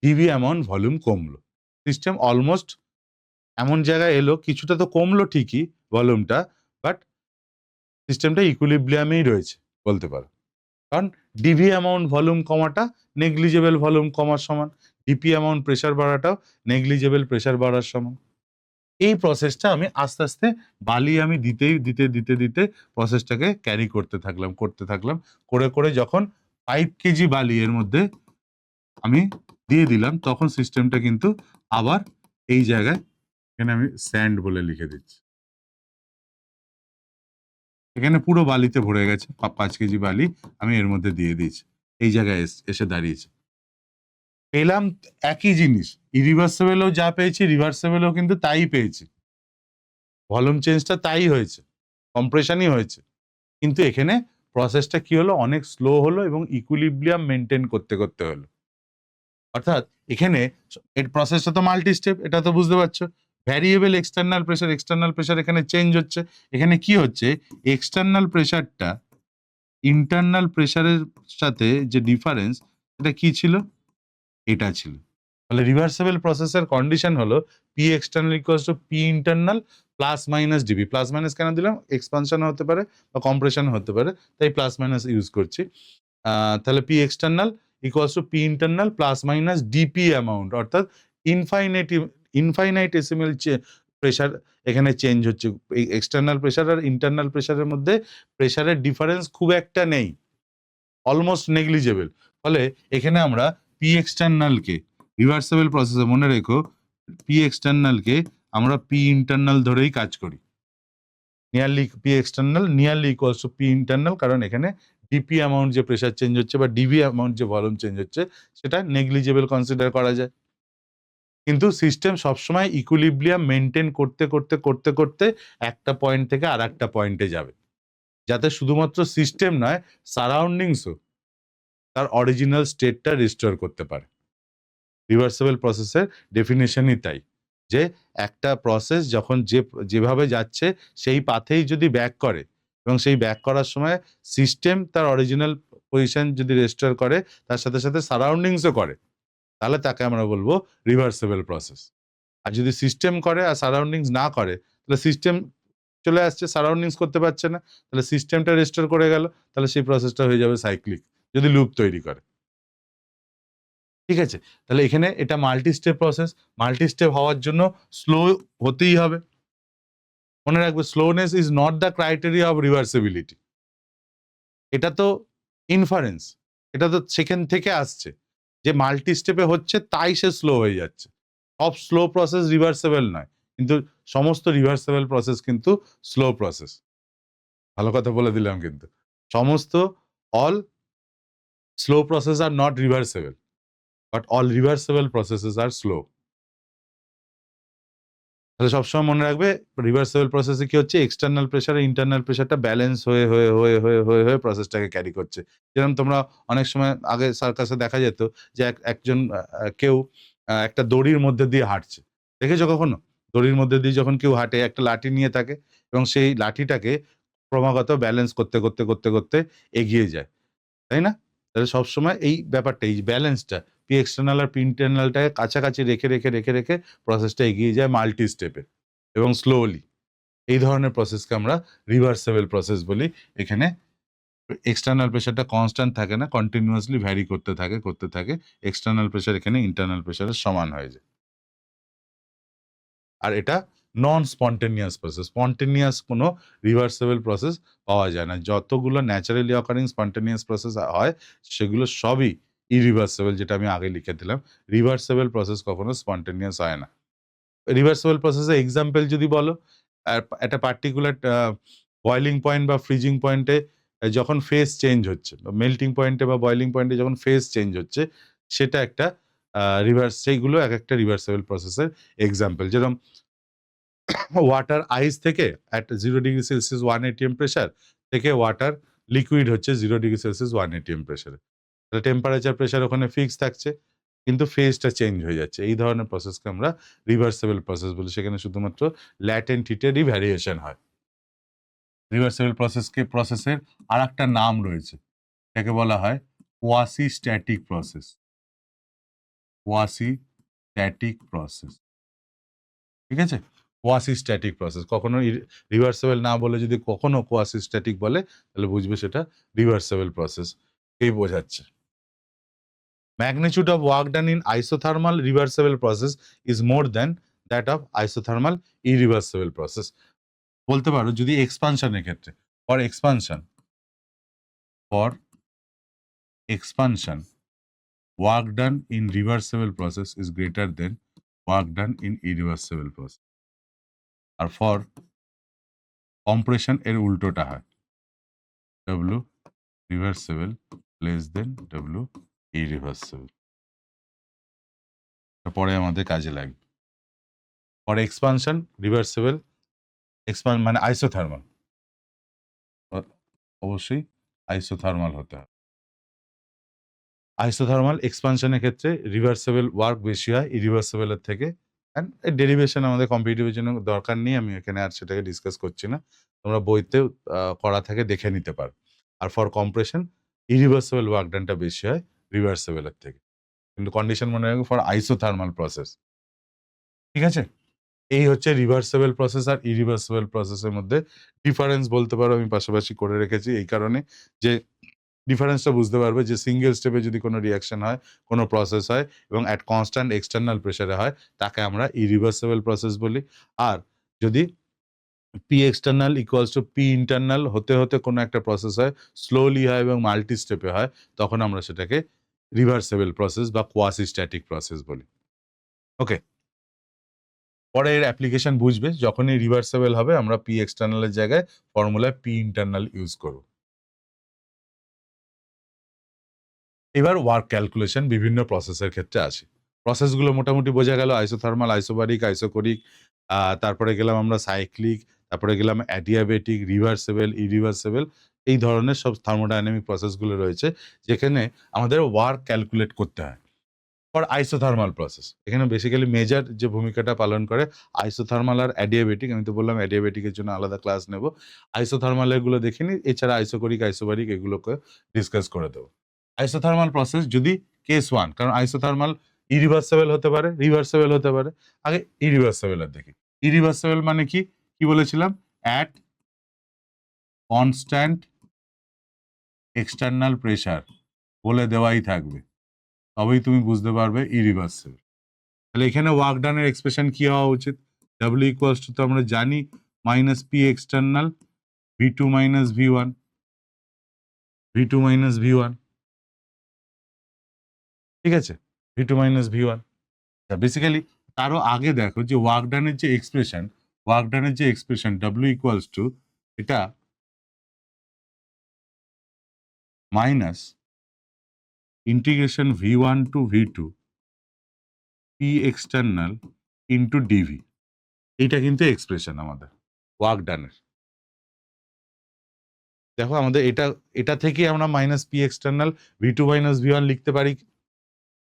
ডিভি অ্যামাউন্ট ভলিউম কমলো। সিস্টেম অলমোস্ট এমন জায়গায় এলো, কিছুটা তো কমলো ঠিকই ভলিউমটা, বাট সিস্টেমটা ইকুইলিব্রিয়ামেই রয়েছে বলতে পারো, কারণ ডিভি অ্যামাউন্ট ভলিউম কমাটা নেগলিজেবল ভলিউম কমার সমান, ডিপি অ্যামাউন্ট প্রেশার বাড়াটাও নেগলিজেবল প্রেশার বাড়ার সমান। এই প্রসেসটা আমি আস্তে আস্তে বালি আমি দিতে প্রসেসটাকে ক্যারি করতে থাকলাম, করে করে যখন 5 কেজি বালি এর মধ্যে আমি দিয়ে দিলাম, তখন সিস্টেমটা কিন্তু আবার এই জায়গায়, এখানে আমি স্যান্ড বলে লিখে দিচ্ছি, এখানে পুরো বালিতে ভরে গেছে, 5 কেজি বালি আমি এর মধ্যে দিয়ে দিয়েছি, এই জায়গায় এসে দাঁড়িয়েছে। পেলাম একই জিনিস, ইরিভার্সিবলও যা পেয়েছি রিভার্সিবলও কিন্তু তাই পেয়েছি, ভলিউম চেঞ্জটা তাই হয়েছে, কম্প্রেশনই হয়েছে, কিন্তু এখানে প্রসেসটা কি হলো, অনেক স্লো হলো এবং ইকুইলিব্রিয়াম মেনটেন করতে হলো। অর্থাৎ এখানে এর প্রসেসটা তো মাল্টি স্টেপ, এটা তো বুঝতে পারছো, ভ্যারিয়েবল এক্সটার্নাল প্রেশার এখানে চেঞ্জ হচ্ছে। এখানে কি হচ্ছে, এক্সটার্নাল প্রেশারটা ইন্টারনাল প্রেশারের সাথে যে ডিফারেন্স, এটা কি ছিল, এটা ছিল। তাহলে রিভার্সিবল প্রসেসের কন্ডিশন হলো P external equals to P internal plus minus DB. Plus minus কেন দিলাম, এক্সপানশন হতে পারে বা কম্প্রেশন হতে পারে, তাই প্লাস মাইনাস ইউজ করছি। তাহলে P external equals to P internal plus minus DP amount, অর্থাৎ ইনফাইনাইটেসিমাল প্রেশার এখানে চেঞ্জ হচ্ছে। এই এক্সটার্নাল প্রেশার আর ইন্টারনাল প্রেশারের মধ্যে প্রেশারের ডিফারেন্স খুব একটা নেই, অলমোস্ট নেগলিজেবল। ফলে এখানে আমরা পি এক্সটার্নালকে রিভার্সেবল প্রসেসে মনে রেখো পি এক্সটার্নালকে আমরা পি ইন্টারনাল ধরেই কাজ করি। Nearly P external nearly equals to P internal, কারণ এখানে ডিপি অ্যামাউন্ট যে প্রেশার চেঞ্জ হচ্ছে বা ডিভি অ্যামাউন্ট যে ভলিউম চেঞ্জ হচ্ছে সেটা নেগলিজেবল কনসিডার করা যায়। কিন্তু সিস্টেম সবসময় ইকুইলিব্রিয়াম মেনটেন করতে করতে করতে করতে একটা পয়েন্ট থেকে আর একটা পয়েন্টে যাবে, যাতে শুধুমাত্র সিস্টেম নয় সারাউন্ডিংসও তার অরিজিনাল স্টেটটা রিস্টোর করতে পারে। রিভার্সেবল প্রসেসের ডেফিনেশনই তাই, যে একটা প্রসেস যখন যেভাবে যাচ্ছে সেই পাথেই যদি ব্যাক করে এবং সেই ব্যাক করার সময় সিস্টেম তার অরিজিনাল পজিশন যদি রেস্টোর করে তার সাথে সাথে সারাউন্ডিংসও করে, তাহলে তাকে আমরা বলবো রিভার্সেবল প্রসেস। আর যদি সিস্টেম করে আর সারাউন্ডিংস না করে, তাহলে সিস্টেম চলে আসছে সারাউন্ডিংস করতে পারছে না, তাহলে সিস্টেমটা রেস্টোর করে গেল, তাহলে সেই প্রসেসটা হয়ে যাবে সাইক্লিক যদি লুপ তৈরি করে। ঠিক আছে? তাহলে এখানে এটা multi step process. Multi step হওয়ার জন্য স্লো হতেই হবে। মনে রাখবে slowness is not the criteria of reversibility. এটা তো ইনফারেন্স, এটা তো সেখান থেকে আসছে যে মাল্টি স্টেপে হচ্ছে তাই সে স্লো হয়ে যাচ্ছে। সব স্লো প্রসেস রিভার্সেবল নয়, কিন্তু সমস্ত রিভার্সেবল প্রসেস কিন্তু স্লো প্রসেস। ভালো কথা বলে দিলাম কিন্তু। সমস্ত all slow process are not reversible, but all reversible processes are slow. তাহলে সবসময় মনে রাখবে রিভার্সেবল প্রসেসে কি হচ্ছে, এক্সটার্নাল প্রেশার আর ইন্টারনাল প্রেশারটা ব্যালেন্স হয়ে প্রসেসটাকে ক্যারি করছে। যেরকম তোমরা অনেক সময় আগে সার্কাসে দেখা যেত যে একজন কেউ একটা দড়ির মধ্যে দিয়ে হাঁটছে, দেখেছো কখনো? দড়ির মধ্যে দিয়ে যখন কেউ হাঁটে একটা লাঠি নিয়ে থাকে এবং সেই লাঠিটাকে ক্রমাগত ব্যালেন্স করতে করতে করতে করতে এগিয়ে যায়, তাই না? তাহলে সবসময় এই ব্যাপারটা, এই ব্যালেন্সটা পি এক্সটার্নাল আর পি ইন্টারনালটাকে কাছাকাছি রেখে প্রসেসটা এগিয়ে যায় মাল্টি স্টেপে এবং স্লোলি। এই ধরনের প্রসেসকে আমরা রিভার্সেবল প্রসেস বলি। এখানে এক্সটার্নাল প্রেশারটা কনস্ট্যান্ট থাকে না, কন্টিনিউয়াসলি ভ্যারি করতে থাকে। এক্সটার্নাল প্রেশার এখানে ইন্টারনাল প্রেশারের সমান হয়ে যায়। আর এটা নন স্পন্টেনিয়াস প্রসেস। স্পন্টেনিয়াস কোনো রিভার্সেবল প্রসেস পাওয়া যায় না। যতগুলো ন্যাচারালি অকারিং স্পন্টেনিয়াস প্রসেস হয় সেগুলো সবই ইরিভার্সেবল, যেটা আমি আগে লিখে দিলাম। রিভার্সেবল প্রসেস কখনো স্পন্টেনিয়াস হয় না। রিভার্সেবল প্রসেসের এক্সাম্পল যদি বলো, একটা পার্টিকুলার বয়েলিং পয়েন্ট বা ফ্রিজিং পয়েন্টে যখন ফেজ চেঞ্জ হচ্ছে, মেল্টিং পয়েন্টে বা বয়েলিং পয়েন্টে যখন ফেজ চেঞ্জ হচ্ছে, সেটা একটা সেইগুলো একটা রিভার্সেবল প্রসেসের এক্সাম্পল। যেরকম ওয়াটার আইস থেকে at 0°C 1 atm প্রেশার থেকে ওয়াটার লিকুইড হচ্ছে 0°C 1 atm প্রেশারে। তাহলে টেম্পারেচার প্রেশার ওখানে ফিক্স থাকছে, কিন্তু ফেজটা চেঞ্জ হয়ে যাচ্ছে। এই ধরনের প্রসেসকে আমরা রিভার্সেবল প্রসেস বলি। সেখানে শুধুমাত্র ল্যাটেন্ট হিটেরই ভ্যারিয়েশন হয়। রিভার্সেবল প্রসেসের আরেকটা নাম রয়েছে, এটাকে বলা হয় quasi static process. Quasi static process, ঠিক আছে? Quasi static process. কখনো রিভার্সেবল না বলে যদি কখনো কোয়াসি স্ট্যাটিক বলে, তাহলে বুঝবে সেটা রিভার্সেবল প্রসেস কেই বোঝাচ্ছে। Magnitude of work done in isothermal reversible process is more than that of isothermal irreversible process. বলতে পারো যদি এক্সপানশনের ক্ষেত্রে, for expansion work done in reversible process is greater than work done in irreversible process. আর for compression এর উল্টোটা হয়, W reversible less than W irreversible। পরে আমাদের কাজে লাগবে। ফর এক্সপানশন রিভার্সেবল মানে আইসোথার্মাল, অবশ্যই আইসোথার্মাল হতে হবে। আইসোথার্মাল এক্সপানশনের ক্ষেত্রে রিভার্সেবল ওয়ার্ক বেশি হয় ইরিভার্সেবলের থেকে। অ্যান্ড ডেরিভেশন আমাদের কম্পিটিটিভের জন্য দরকার নেই, আমি এখানে আর সেটাকে ডিসকাস করছি না। তোমরা বইতে করা থাকে দেখে নিতে পারো। আর ফর কম্প্রেশন ইরিভার্সেবল ওয়ার্ক ডানটা বেশি হয় রিভার্সেবলের থেকে, কিন্তু কন্ডিশন মনে রাখবে ফর আইসোথার্মাল প্রসেস। ঠিক আছে? এই হচ্ছে রিভার্সেবল প্রসেস আর ইরিভার্সেবল প্রসেসের মধ্যে ডিফারেন্স বলতে পারো। আমি পাশাপাশি করে রেখেছি এই কারণে যে ডিফারেন্সটা বুঝতে পারবে যে সিঙ্গেল স্টেপে যদি কোনো রিঅ্যাকশন হয়, কোনো প্রসেস হয় এবং অ্যাট কনস্ট্যান্ট এক্সটার্নাল প্রেশারে হয়, তাকে আমরা ইরিভার্সেবল প্রসেস বলি। আর যদি P external equals to P internal হতে কোনো একটা প্রসেস হয়, স্লোলি হয় এবং মাল্টি স্টেপে হয়, তখন আমরা সেটাকে রিভার্সেবল প্রসেস বা কোয়াসি স্ট্যাটিক প্রসেস বলি। ওকে, পরে এর অ্যাপ্লিকেশন বুঝবে যখনই রিভার্সেবল হবে আমরা পি এক্সটার্নালের জায়গায় ফর্মুলায় পি ইন্টারনাল ইউজ করব। এবার ওয়ার্ক ক্যালকুলেশন বিভিন্ন প্রসেসের ক্ষেত্রে আসি। প্রসেসগুলো মোটামুটি বোঝা গেল, আইসোথার্মাল, আইসোবারিক, আইসোকোরিক, তারপরে গেলাম আমরা সাইক্লিক, তারপরে গেলাম অ্যাডিয়াবেটিক, রিভার্সেবল, ইরিভার্সেবল, এই ধরনের সব থার্মোডাইনামিক প্রসেসগুলো রয়েছে যেখানে আমাদের ওয়ার্ক ক্যালকুলেট করতে হয়। ফর আইসোথার্মাল প্রসেস এখানে বেসিক্যালি মেজর যে ভূমিকাটা পালন করে আইসোথার্মাল আর অ্যাডিয়াবেটিক, আমি তো বললাম অ্যাডিয়াবেটিকের জন্য আলাদা ক্লাস নেব, আইসোথার্মালের গুলো দেখিনি, এছাড়া আইসোকোরিক, আইসোবারিক এগুলোকে ডিসকাস করে দেবো। আইসোথার্মাল প্রসেস যদি কেস ওয়ান, কারণ আইসোথার্মাল ইরিভার্সেবল হতে পারে, রিভার্সেবল হতে পারে, আগে ইরিভার্সেবল এর দেখি। ইরিভার্সেবল মানে কি কি বলেছিলাম, অ্যাট কনস্ট্যান্ট এক্সটার্নাল প্রেসার বলে দেওয়াই থাকবে, তবেই তুমি বুঝতে পারবে ইরিভার্সেবল। তাহলে এখানে ওয়ার্ক ডানের এক্সপ্রেশন কি হওয়া উচিত, ডাব্লিউ ইকুয়ালস টু তো আমরা জানি minus P external V two minus V one, V two minus V one, ঠিক আছে, V two minus V one. Basically তারও আগে দেখো যে ওয়ার্ক ডানের যে এক্সপ্রেশন ডাব্লিউ ইকুয়ালস টু এটা minus integration V one to V two P external into DV, এইটা কিন্তু এক্সপ্রেশন আমাদের ওয়ার্ক ডানের। দেখো আমাদের এটা থেকে আমরা minus P external V two minus V one লিখতে পারি।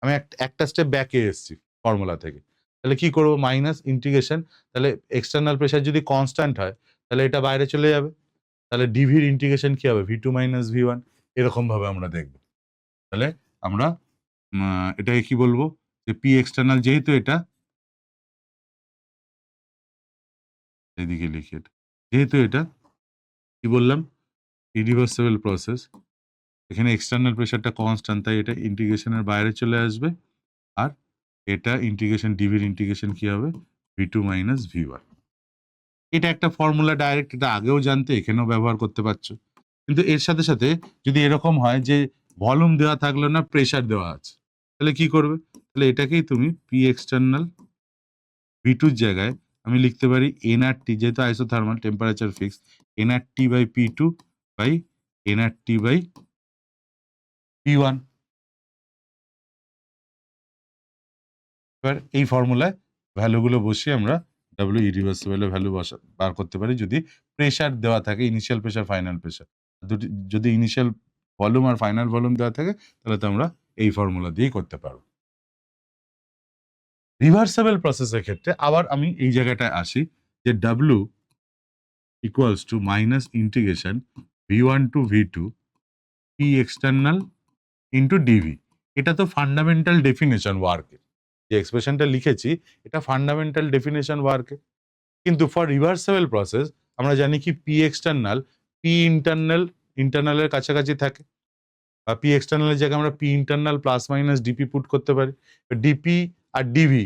আমি একটা স্টেপ ব্যাকে এসেছি ফর্মুলা থেকে, তাহলে কি করবো, মাইনাস ইন্টিগ্রেশন, তাহলে এক্সটার্নাল প্রেশার যদি কনস্ট্যান্ট হয় তাহলে এটা বাইরে চলে যাবে, তাহলে ডিভির ইন্টিগ্রেশন কি হবে, V two minus V one, এরকম ভাবে আমরা দেখব। তাহলে আমরা এটাকে কি বলবো, যে পি এক্সটার্নাল, যেহেতু এটা এদিকে লিখি, এটা যেহেতু এটা কি বললাম ইরিভার্সেবল প্রসেস, এখানে এক্সটার্নাল প্রেশারটা কনস্ট্যান্ট, তাই এটা ইন্টিগ্রেশনের বাইরে চলে আসবে, আর এটা ইন্টিগ্রেশন ডিভির ইন্টিগ্রেশন কি হবে, V two minus V one. এটা একটা ফর্মুলা ডাইরেক্ট, এটা আগেও জানতে, এখানেও ব্যবহার করতে পারছো। কিন্তু এর সাথে সাথে যদি এরকম হয় যে ভলিউম দেওয়া থাকলো না, প্রেশার দেওয়া আছে, তাহলে কি করবে, তাহলে এটাকেই তুমি পি এক্সটার্নাল ভি টুর জায়গায় আমি লিখতে পারি এনআরটি, যেহেতু isothermal temperature fix, NRT by P two by NRT by P one. এবার এই ফর্মুলায় ভ্যালুগুলো বসিয়ে আমরা ডাব্লিউ ইরিভার্সিবলের ভ্যালু বার করতে পারি যদি প্রেশার দেওয়া থাকে, ইনিশিয়াল প্রেশার, ফাইনাল প্রেশার দুটি, যদি ইনিশিয়াল ভলিউম আর ফাইনাল ভলিউম দেওয়া থাকে তাহলে তো আমরা এই ফর্মুলা দিয়েই করতে পারবো। রিভার্সেবল প্রসেসের ক্ষেত্রে আবার আমি এই জায়গাটায় আসি যে W equals to minus integration V one to V two P external into DV. এটা তো ফান্ডামেন্টাল ডেফিনেশন ওয়ার্কের, যে এক্সপ্রেশনটা লিখেছি এটা ফান্ডামেন্টাল ডেফিনেশন ওয়ার্কের। কিন্তু ফর রিভার্সেবল প্রসেস আমরা জানি কি পি এক্সটার্নাল পি ইন্টারনালের কাছাকাছি থাকে, বা পি এক্সটার্নালের জায়গায় আমরা P internal plus minus DP put করতে পারি। ডিপি আর ডিভি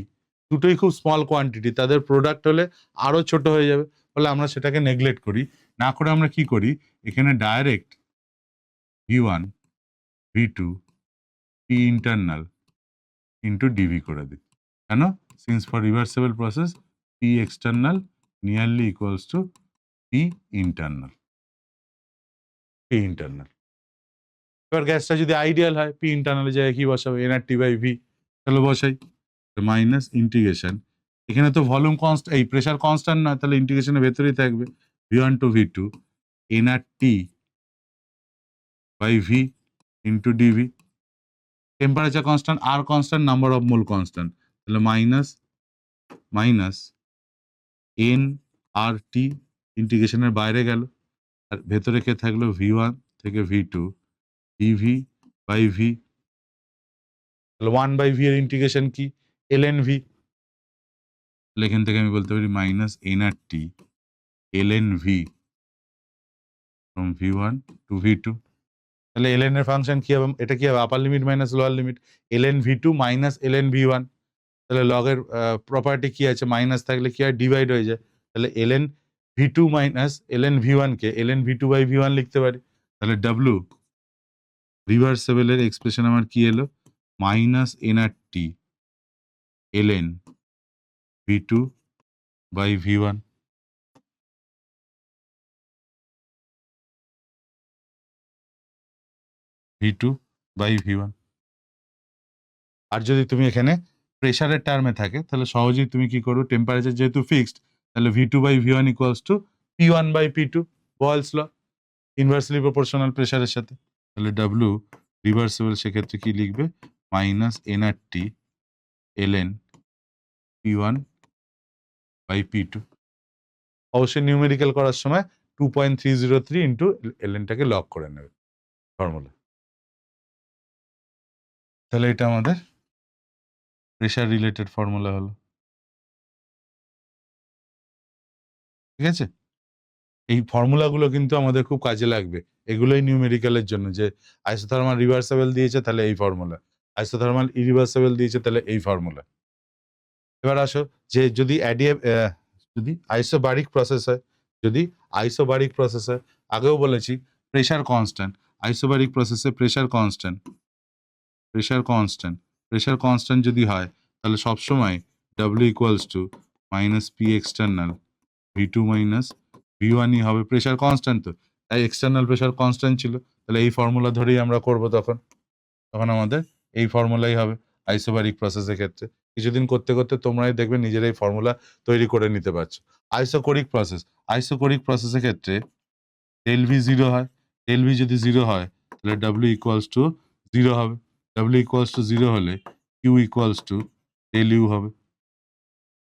দুটোই খুব স্মল কোয়ান্টিটি, তাদের প্রোডাক্ট হলে আরো ছোট হয়ে যাবে, ফলে আমরা সেটাকে নেগলেক্ট করি, না করে আমরা কি করি, এখানে direct V one V two P internal into DV করে দিই। কেন, since for reversible process P external nearly equals to P internal. এবার গ্যাসটা যদি আইডিয়াল হয়, পি ইন্টারনালের জায়গায় কি বসাবো, এনআরটি বাই ভি, তাহলে বসাই মাইনাস ইন্টিগ্রেশন, এখানে তো ভলিউম কনস্ট্যান্ট, এই প্রেশার কনস্ট্যান্ট না, তাহলে ইন্টিগ্রেশনের ভেতরেই থাকবে V one to V two NRT by V into DV, temperature constant, R constant, number of mole constant, তাহলে মাইনাস এন আর টি, ইন্টিগ্রেশনের বাইরে গেল, আর ভেতরে কে থাকলো ভি ওয়ান থেকে V two DV by V, তাহলে ওয়ান বাই ভি এর ইন্টিগ্রেশন কি, এল এন ভি, তাহলে এখান থেকে আমি বলতে পারি minus N R T L N V from V one to V two. তাহলে এল এন এর ফাংশন কি হবে, এটা কি হবে, upper limit minus lower limit, L N V two minus L N V one. তাহলে লগের প্রপার্টি কি আছে, মাইনাস থাকলে কি হয়, ডিভাইড হয়ে যায়, তাহলে L N V two minus L N V ওয়ানকে L N V two by V one লিখতে পারি। তাহলে ডাব্লু রিভার্সেবলের এক্সপ্রেশন আমার কি এলো, minus nRT ln V2 by V1. V2 by V1. আর যদি তুমি এখানে প্রেসারের টার্মে থাকে তাহলে সহজেই তুমি কি করো, টেম্পারেচার যেহেতু ফিক্সড তাহলে V2 by V1 equals to P1 by P2, Boyle's law, inversely proportional প্রেসারের সাথে। তাহলে W রিভার্সিবল সেক্ষেত্রে কি লিখবে, minus nRT ln P1 by P2। অবশ্যই নিউমেরিক্যাল করার সময় 2.303 ইন্টু lnটাকে লক করে নেবে ফর্মুলা। তাহলে এটা আমাদের প্রেসার রিলেটেড ফর্মুলা হলো, ঠিক আছে। এই ফর্মুলাগুলো কিন্তু আমাদের খুব কাজে লাগবে, এগুলোই নিউমেরিক্যালের জন্য, যে আইসোথার্মাল রিভার্সেবল দিয়েছে তাহলে এই ফর্মুলা, আইসোথার্মাল ইরিভার্সেবল দিয়েছে তাহলে এই ফর্মুলা। এবার আসো যে যদি যদি আইসোবারিক প্রসেস হয়, যদি আইসোবারিক প্রসেস হয়, আগেও বলেছি প্রেসার কনস্ট্যান্ট, আইসোবারিক প্রসেসে প্রেসার কনস্ট্যান্ট, প্রেসার কনস্ট্যান্ট যদি হয় তাহলে সবসময় W equals to minus P external V2 minus V1ই হবে, প্রেসার কনস্ট্যান্ট তো, তাই এক্সটার্নাল প্রেসার কনস্ট্যান্ট ছিল, তাহলে এই ফর্মুলা ধরেই আমরা করব, তখন আমাদের এই ফর্মুলাই হবে আইসোবারিক প্রসেসের ক্ষেত্রে। কিছুদিন করতে করতে তোমরাই দেখবে নিজেরাই ফর্মুলা তৈরি করে নিতে পারছো। আইসোকোরিক প্রসেসের ক্ষেত্রে ডেল ভি জিরো হয়, ডেল ভি যদি জিরো হয় তাহলে ডাব্লিউ ইকুয়ালস টু জিরো হবে, ডাব্লিউ ইকুয়ালস টু জিরো হলে Q equals to del U হবে,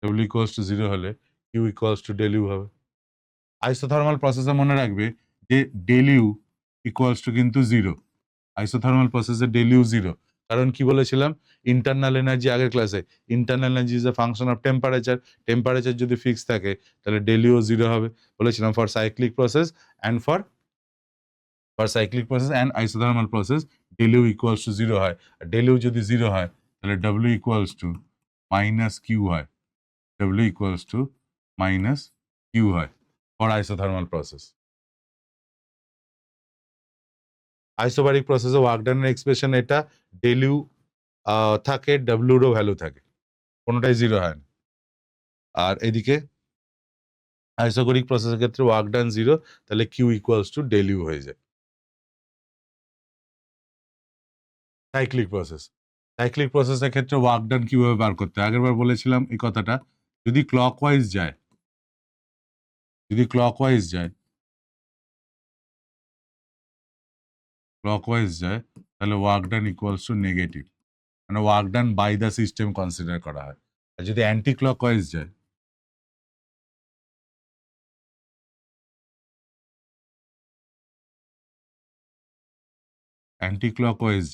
ডাব্লিউ ইকুয়ালস টু জিরো হলে Q equals to del U হবে। আইসোথার্মাল প্রসেসে মনে রাখবে যে ডেল ইউ ইকুয়ালস টু কিন্তু জিরো, আইসোথার্মাল প্রসেসে ডেল ইউ জিরো, কারণ কি বলেছিলাম ইন্টারনাল এনার্জি আগের ক্লাসে, internal energy is a function of temperature, temperature যদি ফিক্স থাকে তাহলে ডেল ইউ জিরো হবে বলেছিলাম, for cyclic process and for cyclic process and isothermal process del U equals to zero হয়, ডেল ইউ যদি zero হয় তাহলে W equals to minus Q হয়, W equals to minus Q হয় for isothermal process. Isobaric প্রসেসে work ডানের expression এটা, del U থাকে, ডাব্লিউরও ভ্যালু থাকে, কোনোটাই জিরো হয় না। আর এদিকে আইসোকোরিক প্রসেসের ক্ষেত্রে ওয়ার্ক ডান জিরো, তাহলে Q equals to del U হয়ে যায়। সাইক্লিক প্রসেসের ক্ষেত্রে ওয়ার্ক ডান কিভাবে বার করতে হয়, আগেরবার বলেছিলাম এই কথাটা, যদি ক্লকওয়াইজ যায়, তাহলে work done equals to negative, মানে work done by the system consider করা হয়। আর যদি অ্যান্টি ক্লকওয়াইজ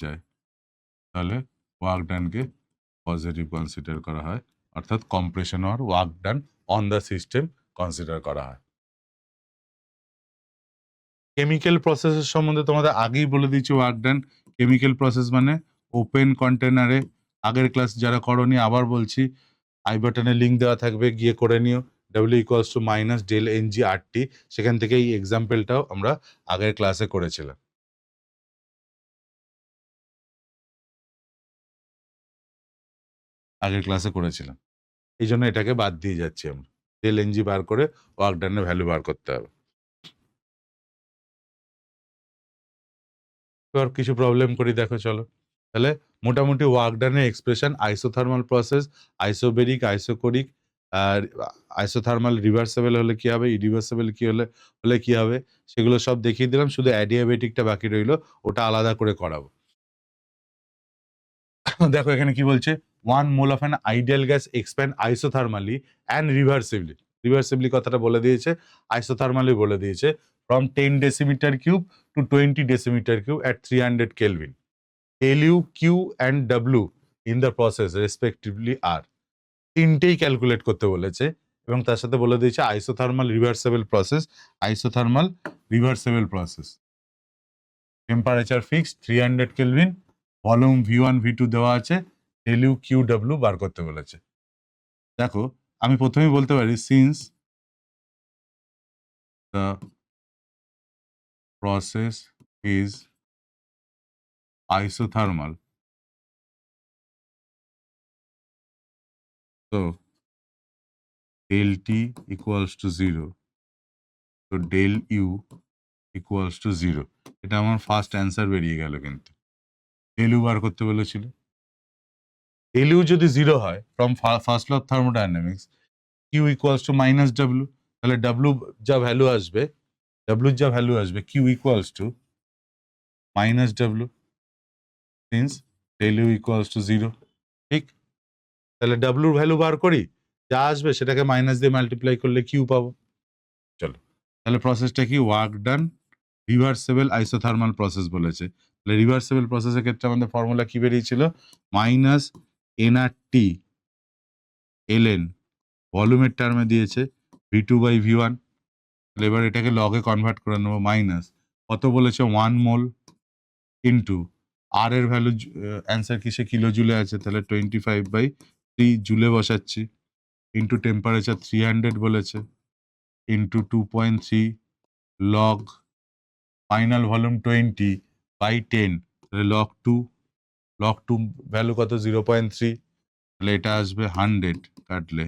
যায়, তাহলে ওয়ার্ক ডানকে পজিটিভ কনসিডার করা হয়, অর্থাৎ কম্প্রেশন আর work done on the system consider করা হয়। কেমিক্যাল প্রসেসের সম্বন্ধে তোমাদের আগেই বলে দিচ্ছি, ওয়ার্ক ডান কেমিক্যাল প্রসেস মানে ওপেন কন্টেনারে, আগের ক্লাস যারা করনি আবার বলছি, আই বাটনে লিঙ্ক দেওয়া থাকবে, গিয়ে করে নিও, W equals to minus del N G R T, সেখান থেকে এই এক্সাম্পলটাও আমরা আগের ক্লাসে করেছিলাম। এই জন্য এটাকে বাদ দিয়ে যাচ্ছি আমরা, ডেল এনজি বার করে ওয়ার্ক ডানের ভ্যালু বার করতে হবে। এবার কিছু প্রবলেম করি, দেখো চলো। তাহলে মোটামুটি ওয়ার্ক ডানের expression, isothermal process, isobaric, isochoric, আর আইসোথার্মাল রিভার্সেবল হলে কি হবে, ইরিভার্সেবল কি হলে কি হবে, সেগুলো সব দেখিয়ে দিলাম, শুধু অ্যাডিয়াবেটিকটা বাকি রইলো, ওটা আলাদা করে করাবো। দেখো এখানে কি বলছে, 1 mole of an ideal gas expand isothermally and reversibly কথাটা বলে দিয়েছে, আইসোথার্মালি বলে দিয়েছে, from 10 decimetre cube to 20 decimetre cube at 300 kelvin. LU, Q and W in the process respectively are, তিনটেই ক্যালকুলেট করতে বলেছে, এবং তার সাথে বলে দিয়েছে isothermal reversible process, temperature fix 300 Kelvin, volume V1 V2 দেওয়া আছে, LU Q W বার করতে বলেছে। দেখো আমি প্রথমেই বলতে পারি, since the process is isothermal, তো del T equals to 0, তো del U equals to 0, এটা আমার ফার্স্ট অ্যান্সার বেরিয়ে গেল। কিন্তু del U বার করতে বলেছিল, del U যদি 0 হয় from first law of thermodynamics, Q equals to minus W, তাহলে W যা ভ্যালু আসবে, Q equals to minus W, since del U equals to 0, ঠিক? তাহলে W ভ্যালু বার করি, যা আসবে সেটাকে মাইনাস দিয়ে মাল্টিপ্লাই করলে Q পাবো। চলো, তাহলে প্রসেসটা কি? Work done reversible isothermal process বলেছে। তাহলে রিভার্সেবল প্রসেসের ক্ষেত্রে আমাদের ফর্মুলা কি বেরিয়েছিল? মাইনাস nRT ln, ভলিউমের টার্মে দিয়েছে V2 বাই V1। তাহলে এবার এটাকে লগে কনভার্ট করে নেবো। মাইনাস কত বলেছে? 1 মোল ইন্টু আর এর ভ্যালু অ্যান্সার কিসে? কিলো জুলে আছে, তাহলে 25/3 জুলে বসাচ্ছি, ইন্টু টেম্পারেচার 300 বলেছে, ইন্টু 2.3 লগ ফাইনাল ভলিউম 20/10, তাহলে লগ টু ভ্যালু কত? 0.3, তাহলে এটা আসবে 100 কাটলে,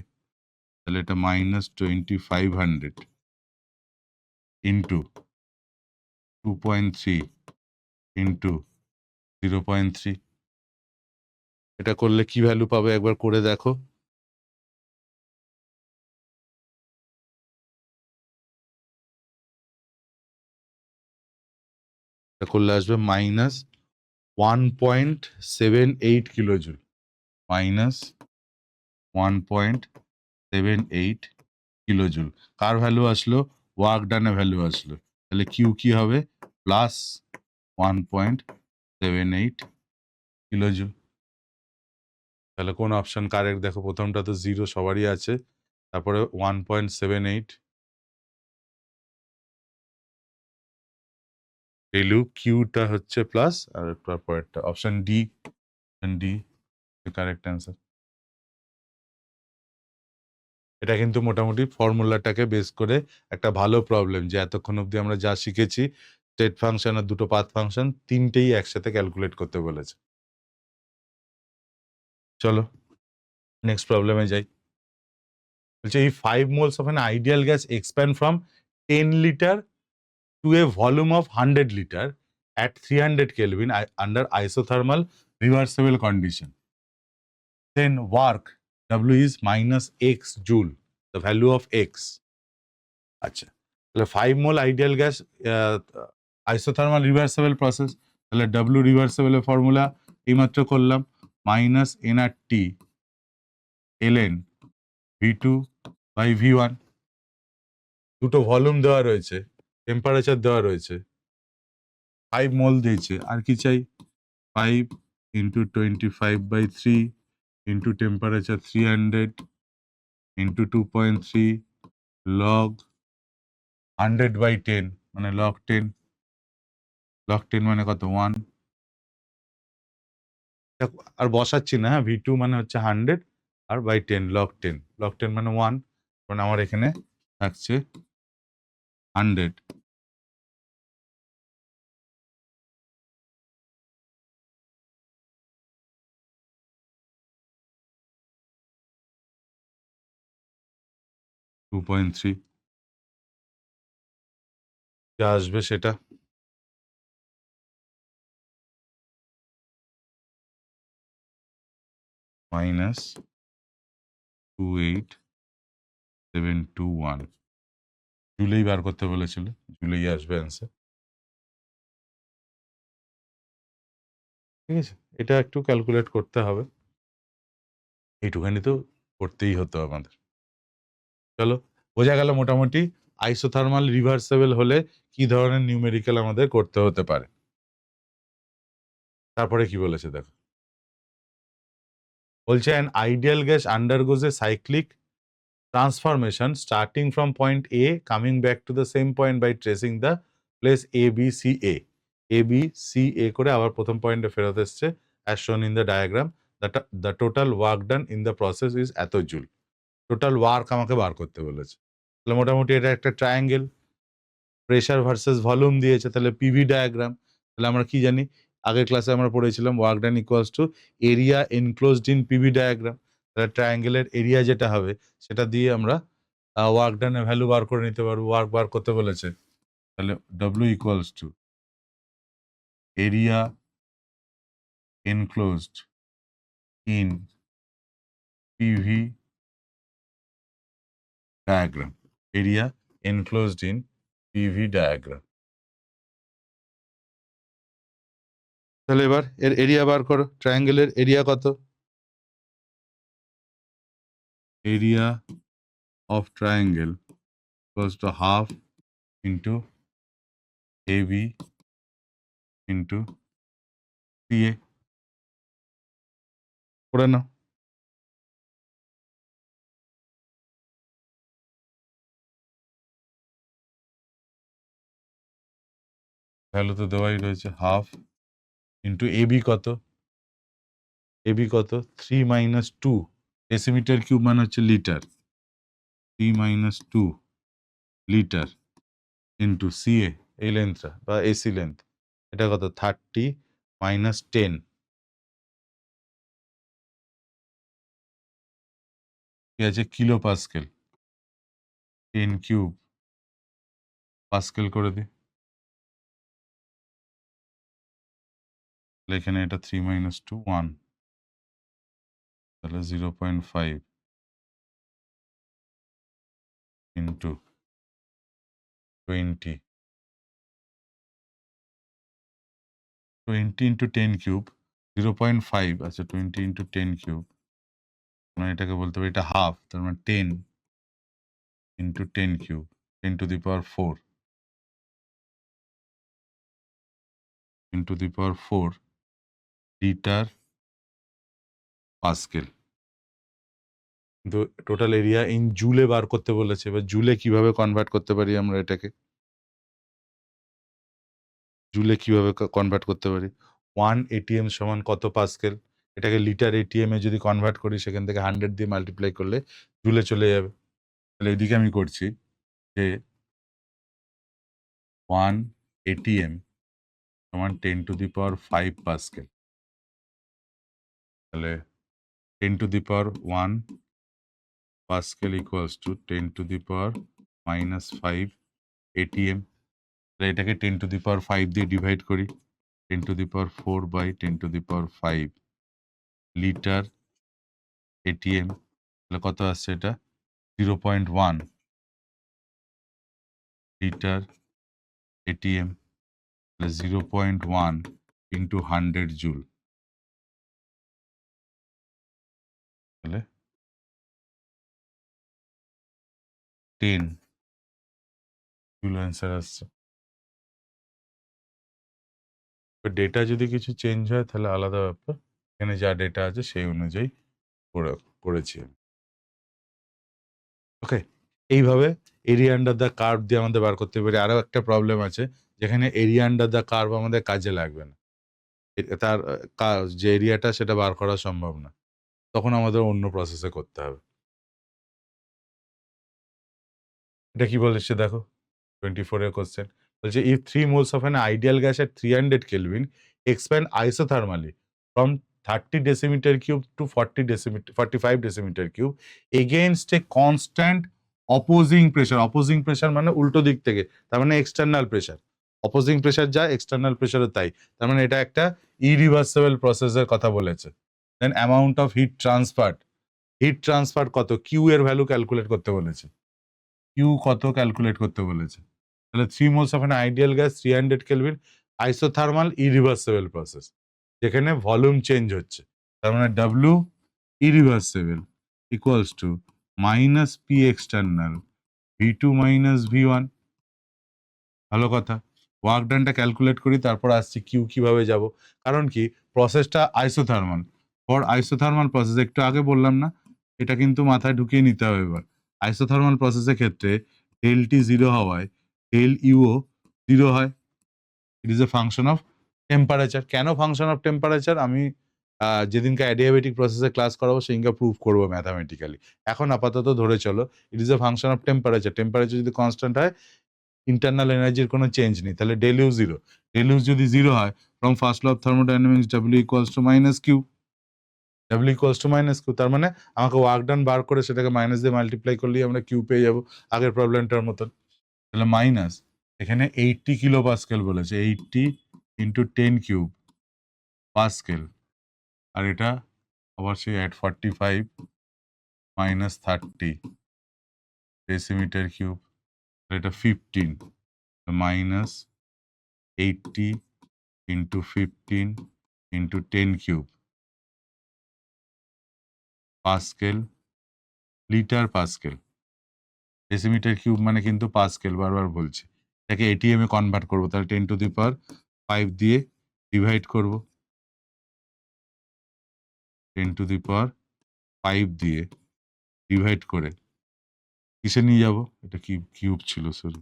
তাহলে এটা মাইনাস 2500 ইন্টু 2.3 ইন্টু 0.3, এটা করলে কি ভ্যালু পাবে একবার করে দেখো। এটা করলে আসবে মাইনাস 1.78 কিলোজুল, মাইনাস 1.78 কিলোজুল। কার ভ্যালু আসলো? ওয়ার্ক ডানে ভ্যালু আসলো। তাহলে কিউ কি হবে? Plus 1.78 kilojoule. তাহলে কোন অপশন কারেক্ট দেখো? প্রথমটা তো 0 সবারই আছে, তারপরে 1.78 ভ্যালু, কিউটা হচ্ছে প্লাস, আর তারপরেরটা অপশন ডি, কারেক্ট অ্যান্সার। এটা কিন্তু মোটামুটি ফর্মুলাটাকে বেস করে একটা ভালো প্রবলেম, যে এতক্ষণ অবধি আমরা যা শিখেছি স্টেট ফাংশন আর দুটো পাথ ফাংশন তিনটেই একসাথে ক্যালকুলেট করতে বলেছে। চলো নেক্সট প্রবলেমে যাই। বলছে এই 5 moles of an ideal gas expand from 10 liter to a volume of 100 liter at 300 Kelvin under isothermal reversible condition. Then work W is minus x joule, the value of x. আচ্ছা, তাহলে 5 mole ideal gas isothermal reversible process, তাহলে W রিভার্সেবলের formula এইমাত্র করলাম, minus nRT ln V2 by V1। দুটো volume দেওয়া রয়েছে, temperature দেওয়া রয়েছে, 5 মোল দিয়েছে, আর কি চাই? 5 into 25/3 into temperature 300 into 2.3 log 100/10, মানে লগ 10, লগ 10 মানে কত? 1। আর বসাচ্ছি না, হ্যাঁ, V2 মানে হচ্ছে 100 আর বাই 10 লগ 10 মানে 1, মানে আমার এখানে থাকছে 100। 2.3 যা আসবে সেটা মাইনাস 28721, জুলেই বার করতে বলেছিল, জুলেই আসবে অ্যান্সার। ঠিক আছে, এটা একটু ক্যালকুলেট করতে হবে, এইটুখানি তো করতেই হতো আমাদের। চলো, বোঝা গেল মোটামুটি আইসোথার্মাল রিভার্সেবল হলে কি ধরনের নিউমেরিক্যাল আমাদের করতে হতে পারে। তারপরে কি বলেছে দেখো, বলছে an ideal gas undergoes a cyclic transformation starting from point A coming back to the same point by tracing the place A B C A, A B C A করে আবার প্রথম পয়েন্টে ফেরত এসছে as shown in the diagram, the total work done in the process is এত joule. Total work আমাকে বার করতে বলেছে, তাহলে মোটামুটি এটা একটা ট্রায়াঙ্গেল, প্রেশার ভার্সেস ভলিউম দিয়েছে, তাহলে পিভি ডায়াগ্রাম। তাহলে আমরা কি জানি, আগের ক্লাসে আমরা পড়েছিলাম work done equals two area enclosed in PV diagram. তাহলে ট্রায়াঙ্গেলের এরিয়া যেটা হবে সেটা দিয়ে আমরা ওয়ার্ক ডানের ভ্যালু বার করে নিতে পারবো। ওয়ার্ক বার করতে বলেছে, তাহলে W equals two area enclosed in PV diagram, area enclosed in PV diagram. তাহলে এবার এর এরিয়া বার করো। ট্রায়াঙ্গেলের এরিয়া কত? Area of triangle equals to half into AB into CA করে নাও। ভ্যালু তো দেওয়াই রয়েছে, হাফ ইন্টু AB কত? AB কত? 3 মাইনাস 2 ডেসিমিটার কিউব মানে হচ্ছে litre, 3 minus 2 litre into CA, এই লেন্থটা বা AC লেন্থ, এটা কত? 30 মাইনাস 10, কি আছে? কিলো পাস্কেল, 10 কিউব পাস্কেল করে দিই। এখানে এটা 3 মাইনাস 2 1, তাহলে 0.5 ইন্টু 20 ইন্টু 10 কিউব 0.5, আচ্ছা 20 ইন্টু 10 কিউব মানে এটাকে বলতে পারি এটা হাফ, তার মানে 10 into 10 cube 10 to the power 4 into the power 4 litre pascal. কিন্তু টোটাল এরিয়া ইন জুলে বার করতে বলেছে, এবার জুলে কিভাবে কনভার্ট করতে পারি আমরা এটাকে? জুলে কিভাবে কনভার্ট করতে পারি? 1 ATM সমান কত পাস্কেল? এটাকে লিটার ATM এ যদি কনভার্ট করি সেখান থেকে 100 দিয়ে মাল্টিপ্লাই করলে জুলে চলে যাবে। তাহলে এদিকে আমি করছি যে 1 ATM সমান 10 টু দি পাওয়ার 5 পাস্কেল। তাহলে 10 to the power 1 pascal equals to 10 to the power minus 5 ATM। তাহলে এটাকে 10 টু দি পাওয়ার 5 দিয়ে ডিভাইড করি, 10 to the power 4 by 10 to the power 5 litre ATM। তাহলে কত আসছে এটা? 0.1 লিটার ATM, তাহলে 0.1 ইন্টু 100 জুল, তাহলে 10 জুল অ্যান্সার আসছে। ডেটা যদি কিছু চেঞ্জ হয় তাহলে আলাদা ব্যাপার, এখানে যা ডেটা আছে সেই অনুযায়ী করেছি। ওকে, এইভাবে এরিয়া আন্ডার দ্য কার্ভ দিয়ে আমাদের বার করতে পারি। আরও একটা প্রবলেম আছে যেখানে এরিয়া আন্ডার দ্য কার্ভ আমাদের কাজে লাগবে না, তার যে এরিয়াটা সেটা বার করা সম্ভব না, তখন আমাদের অন্য প্রসেসে করতে হবে। এটা কি বলেছে দেখো, 24 এর কোশ্চেন বলছে if 3 moles of an ideal gas at 300 Kelvin expand isothermally from 30 decimeter cube to 45 decimeter cube against a constant opposing pressure, opposing pressure মানে উল্টো দিক থেকে, তার মানে এক্সটার্নাল প্রেশার, অপোজিং প্রেশার যা এক্সটার্নাল প্রেশারও তাই, তার মানে এটা একটা ইরিভার্সিবল প্রসেসের কথা বলেছে। দেন অ্যামাউন্ট অফ হিট ট্রান্সফার কত? কিউ এর ভ্যালু ক্যালকুলেট করতে বলেছে, কিউ কত ক্যালকুলেট করতে বলেছে। তাহলে 3 moles of an ideal gas 300 Kelvin isothermal irreversible process, যেখানে ভলিউম চেঞ্জ হচ্ছে, তার মানে W irreversible equals to minus P external V2 minus V1। ভালো কথা, ওয়ার্ক ডানটা ক্যালকুলেট করি, তারপর আসছি কিউ কিভাবে যাব। কারণ কি, প্রসেসটা আইসোথার্মাল, ফর আইসোথার্মাল প্রসেস একটু আগে বললাম না, এটা কিন্তু মাথায় ঢুকিয়ে নিতে হবে। এবার আইসোথার্মাল প্রসেসের ক্ষেত্রে ডেল টি জিরো হওয়ায় ডেল ইউও জিরো হয়। ইট is a function of temperature. কেন ফাংশন অফ টেম্পারেচার আমি যেদিনকে অ্যাডিয়াবেটিক প্রসেসে ক্লাস করাবো সেদিনকে প্রুভ করবো ম্যাথামেটিক্যালি। এখন আপাতত ধরে চলো it is a function of temperature. Temperature যদি কনস্ট্যান্ট হয়, ইন্টারনাল এনার্জির কোনো চেঞ্জ নেই, তাহলে del U zero. Del U যদি জিরো হয়, from first law of thermodynamics W equals to minus Q. W equals to minus Q, তার মানে আমাকে ওয়ার্ক ডান বার করে সেটাকে মাইনাস দিয়ে মাল্টিপ্লাই করলেই আমরা কিউ পেয়ে যাবো আগের প্রবলেমটার মতন। তাহলে মাইনাস এখানে 80 কিলো পাস্কেল বলেছে, 80 ইন্টু 10 কিউব পাস্কেল, আর এটা আবার সেই অ্যাট 45 মাইনাস 30 ডেসিমিটার কিউব, এটা 15 minus 80 into 15 into 10 cube pascal, litre pascal, decimetre cube মানে কিন্তু পাস্কেল, বারবার বলছি। এটাকে এটিএম এ কনভার্ট করবো, তাহলে 10 টু দি পাওয়ার 5 দিয়ে ডিভাইড করব, 10 টু দি পাওয়ার 5 দিয়ে ডিভাইড করে কিসে নিয়ে যাব, এটা কি কিউব ছিল, সরি,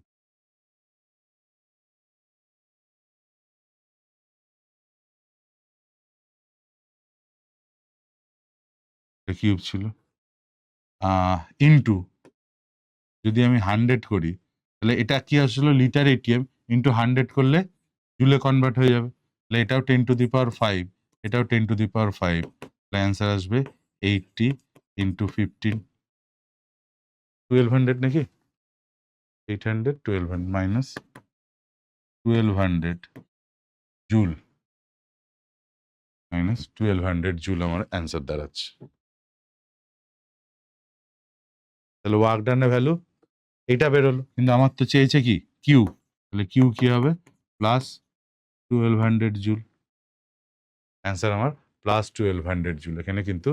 এটা কিউব ছিল, ইনটু যদি আমি 100 করি তাহলে এটা কি আসলে লিটার এটিএম, ইনটু 100 করলে জুলে কনভার্ট হয়ে যাবে, তাহলে এটাও 10 টু দি পাওয়ার 5, এটাও 10 টু দি পাওয়ার 5, তাহলে অ্যান্সার আসবে 80 ইন্টু 15, 1200 নাকি, 800, 1200 মাইনাস 1200 জুল, মাইনাস 1200 জুল আমার অ্যান্সার দাঁড়াচ্ছে। তাহলে ওয়ার্ক ডানের ভ্যালু এটা বেরোলো, কিন্তু আমার তো চেয়েছে কি কিউ, তাহলে কিউ কি হবে প্লাস 1200 জুল, অ্যান্সার আমার প্লাস 1200 জুল। এখানে কিন্তু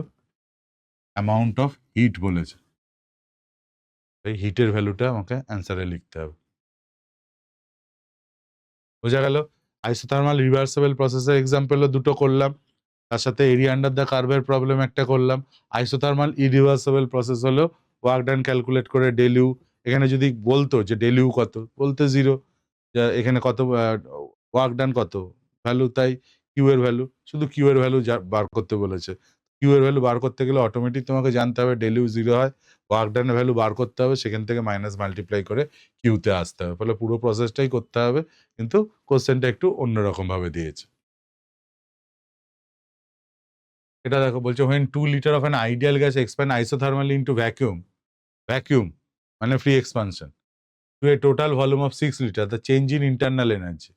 অ্যামাউন্ট অফ হিট বলেছে, এই হিটের ভ্যালুটা আমাকে অ্যান্সারে লিখতে হবে। বোঝা গেল? আইসোথার্মাল রিভার্সেবল প্রসেসের এক্সাম্পলও দুটো করলাম, তার সাথে এরিয়া আন্ডার দ্য কার্ভের প্রবলেম একটা করলাম। আইসোথার্মাল ইরিভার্সেবল প্রসেস হলো ওয়ার্ক ডান ক্যালকুলেট করে ডেলিউ, এখানে যদি বলতো যে ডেলিউ কত, বলতে 0, এখানে কত ওয়ার্ক ডান কত ভ্যালু, তাই কিউ এর ভ্যালু, শুধু কিউ এর ভ্যালু বার করতে বলেছে। কিউ এর ভ্যালু বার করতে গেলে অটোমেটিক তোমাকে জানতে হবে ডেলিউ 0 হয়, ওয়ার্ক ডানের ভ্যালু বার করতে হবে, সেখান থেকে মাইনাস মাল্টিপ্লাই করে কিউতে আসতে হবে, ফলে পুরো প্রসেসটাই করতে হবে, কিন্তু কোশ্চেনটা একটু অন্যরকম ভাবে দিয়েছে। এটা দেখো বলছে when 2 liter of an ideal gas expand isothermally into vacuum মানে free expansion to a total volume of 6 liter, the change in internal energy,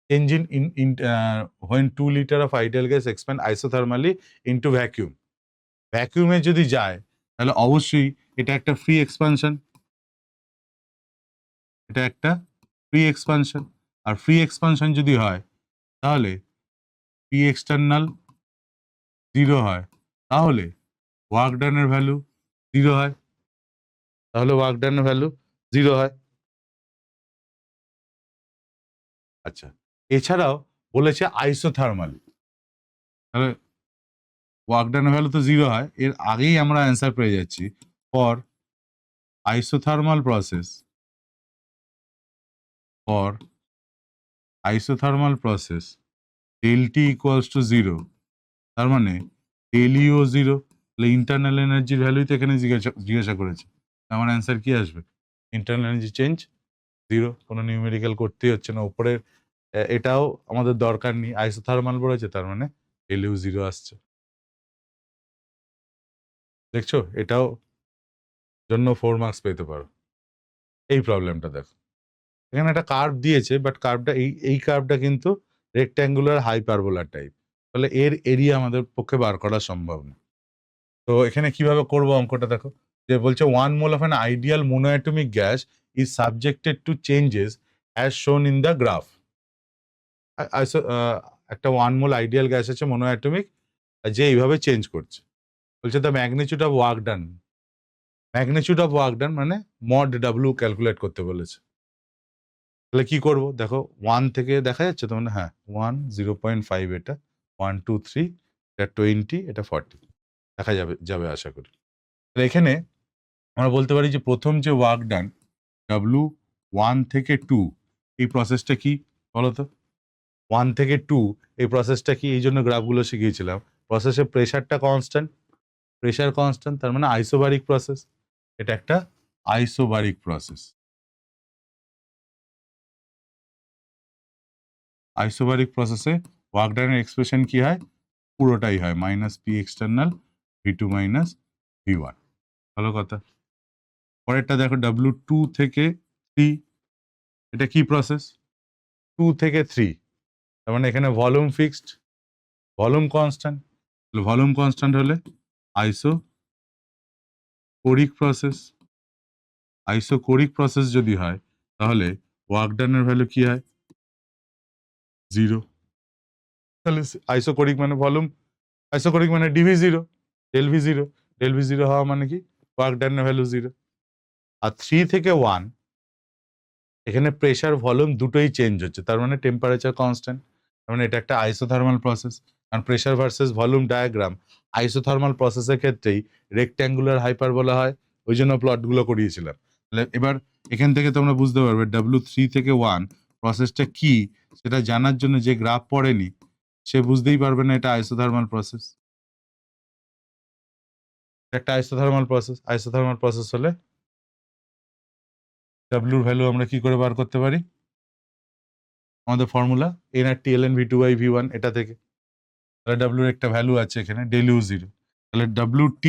change in when 2 liter of ideal gas expand isothermally into vacuum এ যদি যায় তাহলে অবশ্যই এটা একটা free expansion, এটা একটা free expansion, আর free expansion যদি হয় তাহলে পি এক্সটার্নাল 0 হয়, তাহলে ওয়ার্ক ডানের ভ্যালু 0 হয়, তাহলে ওয়ার্ক ডানের ভ্যালু 0 হয়। আচ্ছা, এছাড়াও বলেছে আইসোথার্মালি, তাহলে ওয়ার্ক ডানের ভ্যালু তো 0 হয়, এর আগেই আমরা অ্যান্সার পেয়ে যাচ্ছি for isothermal process, for isothermal process del T equals to 0, তার মানে ডেল ইও 0, তাহলে ইন্টারনাল এনার্জির ভ্যালুই তো এখানে জিজ্ঞাসা করেছে, আমার অ্যান্সার কি আসবে, ইন্টারনাল এনার্জি চেঞ্জ 0, কোনো নিউমেরিক্যাল করতেই হচ্ছে না, উপরের এটাও আমাদের দরকার নেই, আইসোথার্মাল বলেছে তার মানে ডেল ইউ 0 আসছে। দেখছো, এটাও জন্য 4 মার্কস পেতে পারো। এই প্রবলেমটা দেখো, এখানে একটা কার্ভ দিয়েছে, বাট কার্ভটা এই কার্ভটা কিন্তু রেক্ট্যাঙ্গুলার হাইপারবোলার টাইপ, ফলে এর এরিয়া আমাদের পক্ষে বার করা সম্ভব না। তো এখানে কিভাবে করব অঙ্কটা দেখো, যে বলছে 1 mole of an ideal monoatomic gas is subjected to changes as shown in the graph. একটা 1 মোল আইডিয়াল গ্যাস আছে মোনোঅ্যাটমিক, যে এইভাবে চেঞ্জ করছে, বলছে the magnitude of work done, magnitude of work ডান মানে মড ডাব্লিউ ক্যালকুলেট করতে বলেছে। তাহলে কি করব দেখো, 1 থেকে দেখা যাচ্ছে তো, মানে হ্যাঁ 1 0.5, এটা 1 2 3, এটা 20, এটা 40, দেখা যাবে আশা করি। তাহলে এখানে আমরা বলতে পারি যে প্রথম যে ওয়ার্ক ডান ডাব্লু 1 থেকে 2, এই প্রসেসটা কি বলতো, 1 থেকে 2 এই প্রসেসটা কি, এই জন্য গ্রাফগুলো শিখিয়েছিলাম, প্রসেসের প্রেশারটা কনস্ট্যান্ট, প্রেশার কনস্ট্যান্ট, তার মানে আইসোবারিক প্রসেস, এটা একটা আইসোবারিক প্রসেস। আইসোবারিক প্রসেসে ওয়ার্ক ডানের এক্সপ্রেশন কি হয়, পুরোটাই হয় minus P external V2 minus V1। ভালো কথা। পরেরটা দেখো W2 থেকে 3, এটা কি প্রসেস? 2 থেকে 3, তার মানে এখানে volume fixed, volume constant. Volume constant হলে আইসোকোরিক প্রসেস। আইসোকোরিক প্রসেস যদি হয় তাহলে ওয়ার্ক ডানের ভ্যালু কি হয়? 0। তাহলে আইসোকোরিক মানে ভলিউম, আইসোকোরিক মানে DV0, del V0, del V0 হওয়া মানে কি? Work ডানের value 0। আর 3 থেকে 1 এখানে প্রেসার ভলিউম দুটোই চেঞ্জ হচ্ছে, তার মানে টেম্পারেচার কনস্ট্যান্ট, তার মানে এটা একটা আইসোথার্মাল প্রসেস। কারণ pressure versus volume diagram isothermal প্রসেসের ক্ষেত্রেই রেক্ট্যাঙ্গুলার হাইপারবোলা হয়, ওই জন্য প্লটগুলো করিয়েছিলাম। তাহলে এবার এখান থেকে তোমরা বুঝতে পারবে W3 থেকে 1 প্রসেসটা কি সেটা জানার জন্য যে গ্রাফ পড়েনি সে বুঝতেই পারবে না এটা আইসোথার্মাল প্রসেস। একটা আইসোথার্মাল প্রসেস, আইসোথার্মাল প্রসেস হলে ডাব্লিউর ভ্যালু আমরা কি করে বার করতে পারি? আমাদের ফর্মুলা nRT ln V2/V1 এটা থেকে। তাহলে ডাব্লিউর একটা ভ্যালু আছে এখানে ডেল U0, তাহলে WT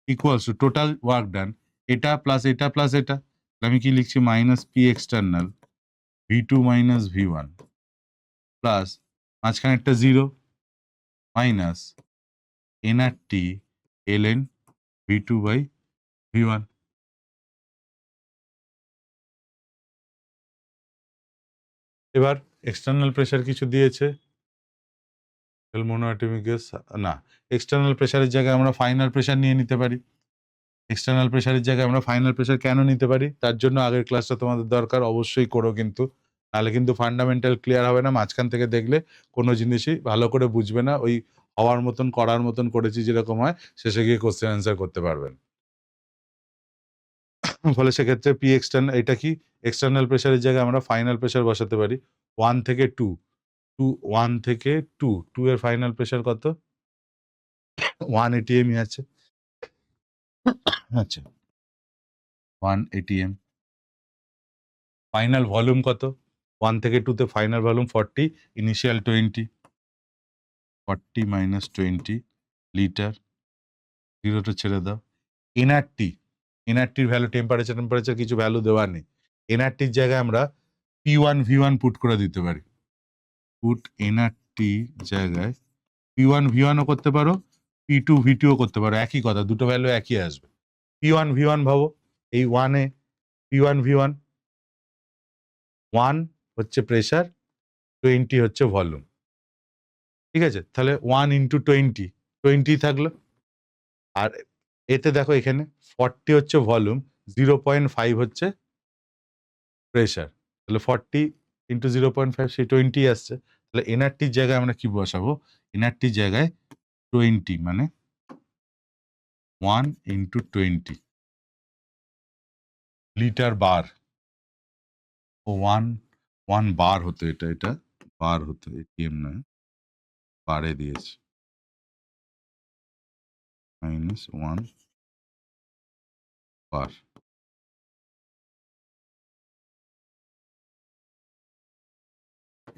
equals to total work done এটা প্লাস এটা প্লাস এটা, আমি কি লিখছি minus P external V2 minus V1 plus মাঝখানে একটা 0 মাইনাস nRT ln V2/V1। এবার এক্সটার্নাল প্রেসার কিছু দিয়েছে, মোনোঅ্যাটমিক গ্যাস না, এক্সটার্নাল প্রেসারের জায়গায় আমরা ফাইনাল প্রেসার নিয়ে নিতে পারি। এক্সটার্নাল প্রেসারের জায়গায় আমরা ফাইনাল প্রেসার কেন নিতে পারি? তার জন্য আগের ক্লাসটা তোমাদের দরকার, অবশ্যই করো কিন্তু, নাহলে কিন্তু ফান্ডামেন্টাল ক্লিয়ার হবে না। মাঝখান থেকে দেখলে কোনো জিনিসই ভালো করে বুঝবে না, ওই হওয়ার মতন করার মতন করেছি যেরকম হয়, শেষে গিয়ে কোশ্চেন অ্যান্সার করতে পারবেন। ফলে সেক্ষেত্রে পি এক্সটার্নাল, এটা কি এক্সটার্নাল প্রেসারের জায়গায় আমরা ফাইনাল প্রেসার বসাতে পারি 1 থেকে 2, 1 থেকে 2 এর ফাইনাল প্রেসার কত? 1 ATM আছে। আচ্ছা 1 ATM। ফাইনাল ভলিউম কত? 1 থেকে 2 তে final volume 40, initial 20, 40 minus 20 litre, 0টা ছেড়ে দাও। এনআরটির ভ্যালু টেম্পারেচার কিছু ভ্যালু দেওয়া নেই। এনআরটির জায়গায় আমরা P1 V1 পুট করে দিতে পারি। পুট এনআরটি জায়গায় P1 V1 ও করতে পারো, P2 V2 ও করতে পারো, একই কথা, দুটো ভ্যালু একই আসবে। P1 V1 ভাবো, এই 1 এ P1 V1, 1 হচ্ছে প্রেসার, 20 হচ্ছে ভলিউম, ঠিক আছে? তাহলে 1 ইন্টু 20 থাকলো। আর এতে দেখো এখানে 40 হচ্ছে ভলিউম, 0.5 হচ্ছে প্রেসার, তাহলে 40 ইন্টু 0.5 সেই 20 আসছে। তাহলে এনআরটির জায়গায় আমরা কি বসাবো? এনআরটির জায়গায় 20 মানে 1 ইন্টু 20 লিটার বার, ও 1 বার হতো, এটা বার হতো, এটিএম নয়, বারে দিয়েছে, মাইনাস 1 বার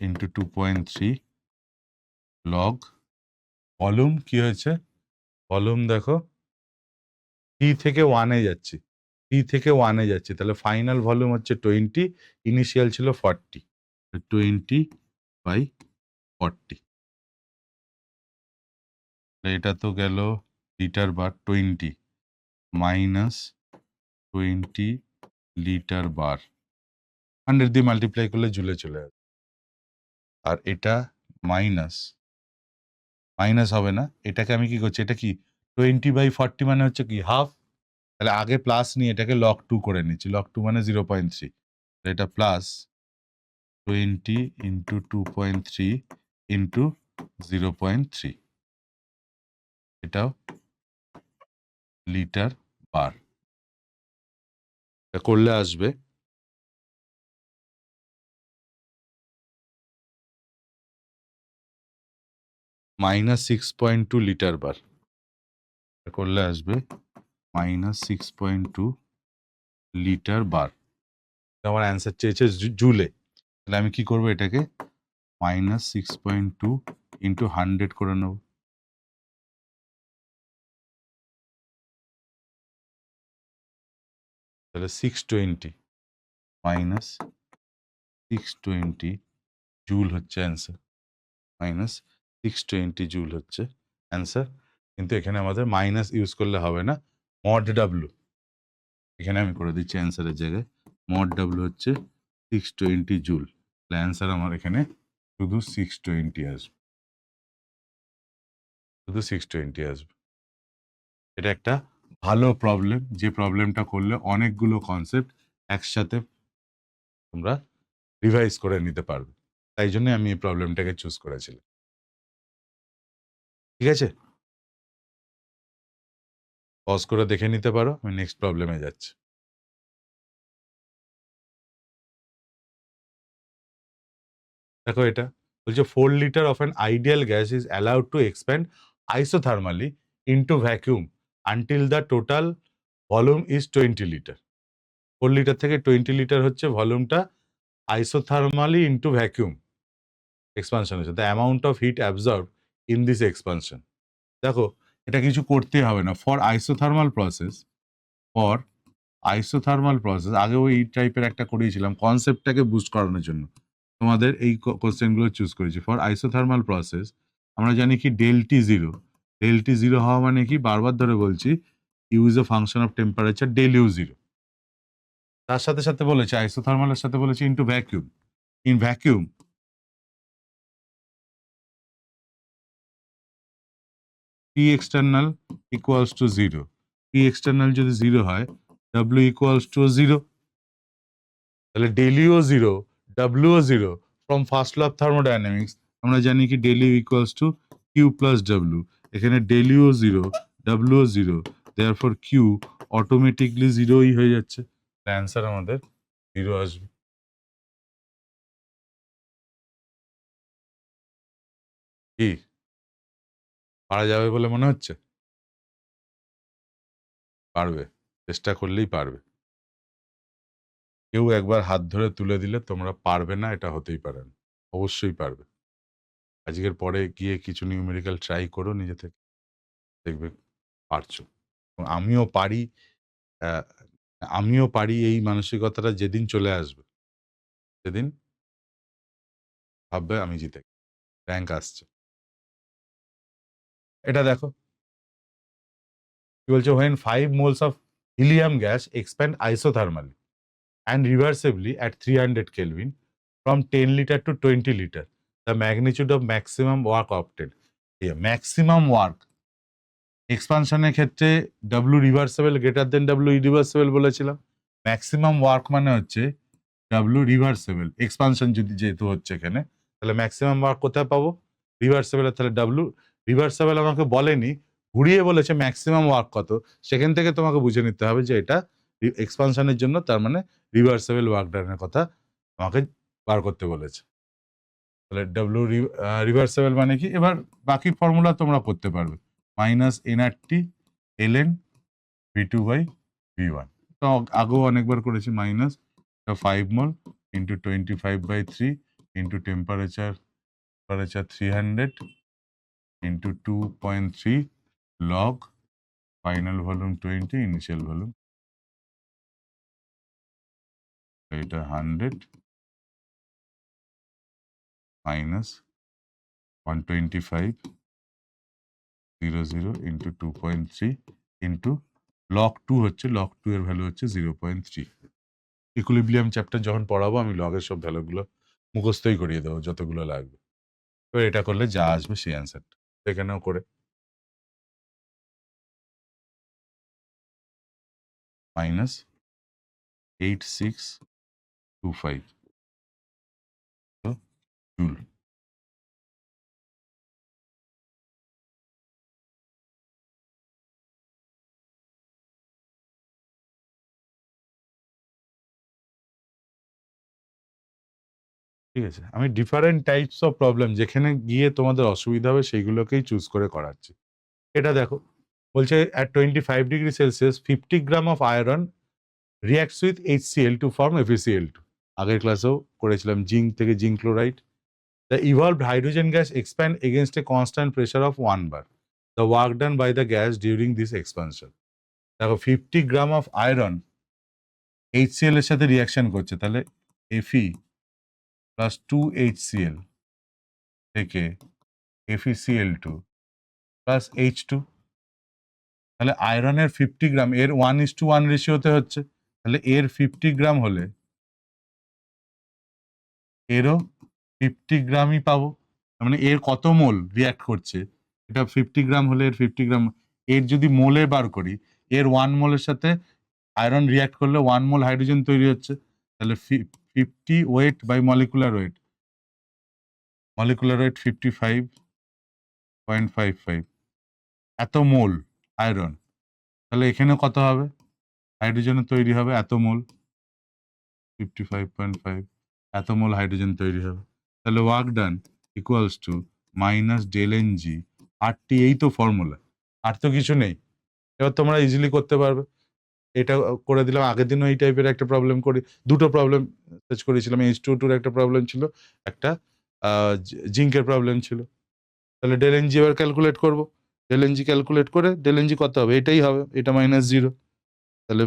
ইন্টু 2.3 লগ ভলিউম কি হয়েছে? ভলিউম দেখো 3 থেকে 1 এ যাচ্ছি, 3 থেকে 1 এ যাচ্ছি, তাহলে ফাইনাল ভলিউম হচ্ছে 20, ইনিশিয়াল ছিল 40, 20/40। এটা তো গেল লিটার বার, 20 মাইনাস 20 লিটার বার, 100 দিয়ে মাল্টিপ্লাই করলে জুলে চলে আসবে। আর এটা মাইনাস হবে না, এটাকে আমি কি করছি, এটা কি 20/40 মানে হচ্ছে কি হাফ, তাহলে আগে প্লাস নিয়ে এটাকে লগ 2 করে নিচ্ছি, লগ 2 মানে 0.3, এটা প্লাস 20 ইন্টু 2.3 ইন্টু 0.3, এটাও লিটার বার। এটা করলে আসবে মাইনাস 6.2 লিটার বার, করলে আসবে মাইনাস 6.2 লিটার বার। আমার অ্যান্সার চেয়েছে জুলে, তাহলে আমি কি করবো, এটাকে মাইনাস 6.2 ইন্টু 100 করে নেব, তাহলে 620 মাইনাস 620 জুল হচ্ছে অ্যান্সার, মাইনাস 620 জুল হচ্ছে অ্যান্সার। কিন্তু এখানে আমাদের মাইনাস ইউজ করলে হবে না, মড ডাব্লু এখানে আমি করে দিচ্ছি অ্যান্সারের জায়গায়, মড ডাব্লু হচ্ছে 620 জুল। তাহলে অ্যান্সার আমার এখানে শুধু 620 আসবে, শুধু 620 আসবে। এটা একটা ভালো প্রবলেম, যে প্রবলেমটা করলে অনেকগুলো কনসেপ্ট একসাথে তোমরা রিভাইজ করে নিতে পারবে, তাই জন্য আমি এই প্রবলেমটাকে চুজ করেছিলাম। ঠিক আছে, পজ করে দেখে নিতে পারো, আমি নেক্সট প্রবলেমে যাচ্ছি। দেখো এটা বলছে 4 litre of an ideal gas is allowed to expand isothermally into vacuum until the total volume is 20 litre. 4 litre থেকে 20 লিটার হচ্ছে ভলিউমটা আইসোথার্মালি ইনটু ভ্যাকুয়াম এক্সপানশন হচ্ছে। The amount of heat absorb in this expansion. দেখো এটা কিছু করতে হবে না, ফর আইসোথার্মাল প্রসেস আগেও এই টাইপের একটা করিয়েছিলাম কনসেপ্টটাকে বুস্ট করানোর জন্য, তোমাদের এই কোশ্চেনগুলো চুজ করেছি। ফর আইসোথার্মাল প্রসেস আমরা জানি কি ডেল্টি জিরো, ডেল্টি জিরো হওয়া মানে কি, বারবার ধরে বলছি, U is a function of temperature, del U zero. তার সাথে সাথে বলেছে আইসোথার্মালের সাথে বলেছে into vacuum, in vacuum P external equals to zero. P external যদি জিরো হয়, ডাব্লিউ ইকুয়ালস টু জিরো, তাহলে ডেলিও জিরো, ডাব্লিউও zero. From first law of thermodynamics আমরা জানি কি del U equals to Q plus W. এখানে ডেলিও জিরো, ডাব্লিউও জিরো, দেয়ারফর কিউ অটোমেটিকলি জিরোই হয়ে যাচ্ছে। অ্যান্সার আমাদের জিরো আসবে। কি পারা যাবে বলে মনে হচ্ছে? পারবে, চেষ্টা করলেই পারবে। কেউ একবার হাত ধরে তুলে দিলে তোমরা পারবে না এটা হতেই পারে না, অবশ্যই পারবে। আজকের পরে গিয়ে কিছু নিউমেরিক্যাল ট্রাই করো নিজে থেকে, দেখবে পারছো। আমিও পারি, আমিও পারি এই মানসিকতাটা যেদিন চলে আসবে, সেদিন ভাববে আমি জিতে, র্যাঙ্ক আসছে। এটা দেখো কি বলছে, when 5 moles of helium gas expand isothermally and reversibly at 300 Kelvin from 10 liter to 20 liter, the magnitude of maximum work obtained. Maximum work এক্সপানশনের ক্ষেত্রে W reversible greater than W irreversible বলেছিলাম। ম্যাক্সিমাম ওয়ার্ক মানে হচ্ছে W reversible, expansion যদি যেহেতু হচ্ছে এখানে, তাহলে ম্যাক্সিমাম ওয়ার্ক কোথায় পাবো? রিভার্সেবল। তাহলে ডাব্লু রিভার্সেবল আমাকে বলেনি, ঘুরিয়ে বলেছে ম্যাক্সিমাম ওয়ার্ক কত, সেখান থেকে তোমাকে বুঝে নিতে হবে যে এটা এক্সপানশনের জন্য, তার মানে রিভার্সেবল ওয়ার্ক ডানের কথা আমাকে বার করতে বলেছে। তাহলে ডাব্লু রিভার্সেবল মানে কি, এবার বাকি ফর্মুলা তোমরা করতে পারবে, minus NRT LN V two by V one. তো আগেও অনেকবার করেছি, minus 5 mol into 25/3 into temperature 300 into 2.3 log final volume 20 initial volume, এটা 100 মাইনাস 125 00 ইন্টু 2.3 ইন্টু লগ 2 হচ্ছে, লগ 2 এর ভ্যালু হচ্ছে 0.3। ইকুইলিব্রিয়াম চ্যাপ্টার যখন পড়াবো আমি লগের সব ভ্যালুগুলো মুখস্থই করিয়ে দেবো যতগুলো লাগবে। তো এটা করলে যা আসবে সেই অ্যান্সারটা এখানেও করে মাইনাস 8625 জুল। ঠিক আছে, আমি ডিফারেন্ট টাইপস অফ প্রবলেম যেখানে গিয়ে তোমাদের অসুবিধা হবে সেইগুলোকেই চুজ করে করাচ্ছি। এটা দেখো বলছে at 25°C 50 gram of iron reacts with HCl to form FeCl2। আগের ক্লাসেও করেছিলাম, জিঙ্ক থেকে zinc chloride. The evolved hydrogen gas expand against a constant pressure of 1 bar. The work done by the gas during this expansion. দেখো 50 gram of iron HCl এর সাথে reaction করছে, তাহলে Fe plus 2HCl থেকে FeCl2 plus H2, তাহলে আয়রনের 50 গ্রাম এর 1:1 রেশিওতে হচ্ছে, তাহলে এর 50 গ্রাম হলে এরও 50 গ্রামই পাবো। মানে এর কত মোল রিয়াক্ট করছে, এটা 50 গ্রাম হলে এর 50 গ্রাম, এর যদি মোলে বার করি এর 1 মোলের সাথে আয়রন রিয়াক্ট করলে 1 মোল হাইড্রোজেন তৈরি হচ্ছে, তাহলে 50 ওয়েট বাই মলিকুলার ওয়েট, 55.55 এত মোল আয়রন, তাহলে এখানে কত হবে, হাইড্রোজেনের তৈরি হবে এত মোল, 55.5 এত মোল হাইড্রোজেন তৈরি হবে, তাহলে work done equals to minus del N G RT, এই তো ফর্মুলা, আর তো কিছু নেই। এবার তোমরা ইজিলি করতে পারবে, এটা করে দিলাম। আগের দিনও এই টাইপের একটা প্রবলেম করি, দুটো প্রবলেম সার্চ করেছিলাম, H2O2 একটা প্রবলেম ছিল, একটা জিঙ্কের প্রবলেম ছিল। তাহলে ডেল এন জি এবার ক্যালকুলেট করবো, ডেল এন জি ক্যালকুলেট করে ডেল এন জি কত হবে, এটাই হবে, এটা -0, তাহলে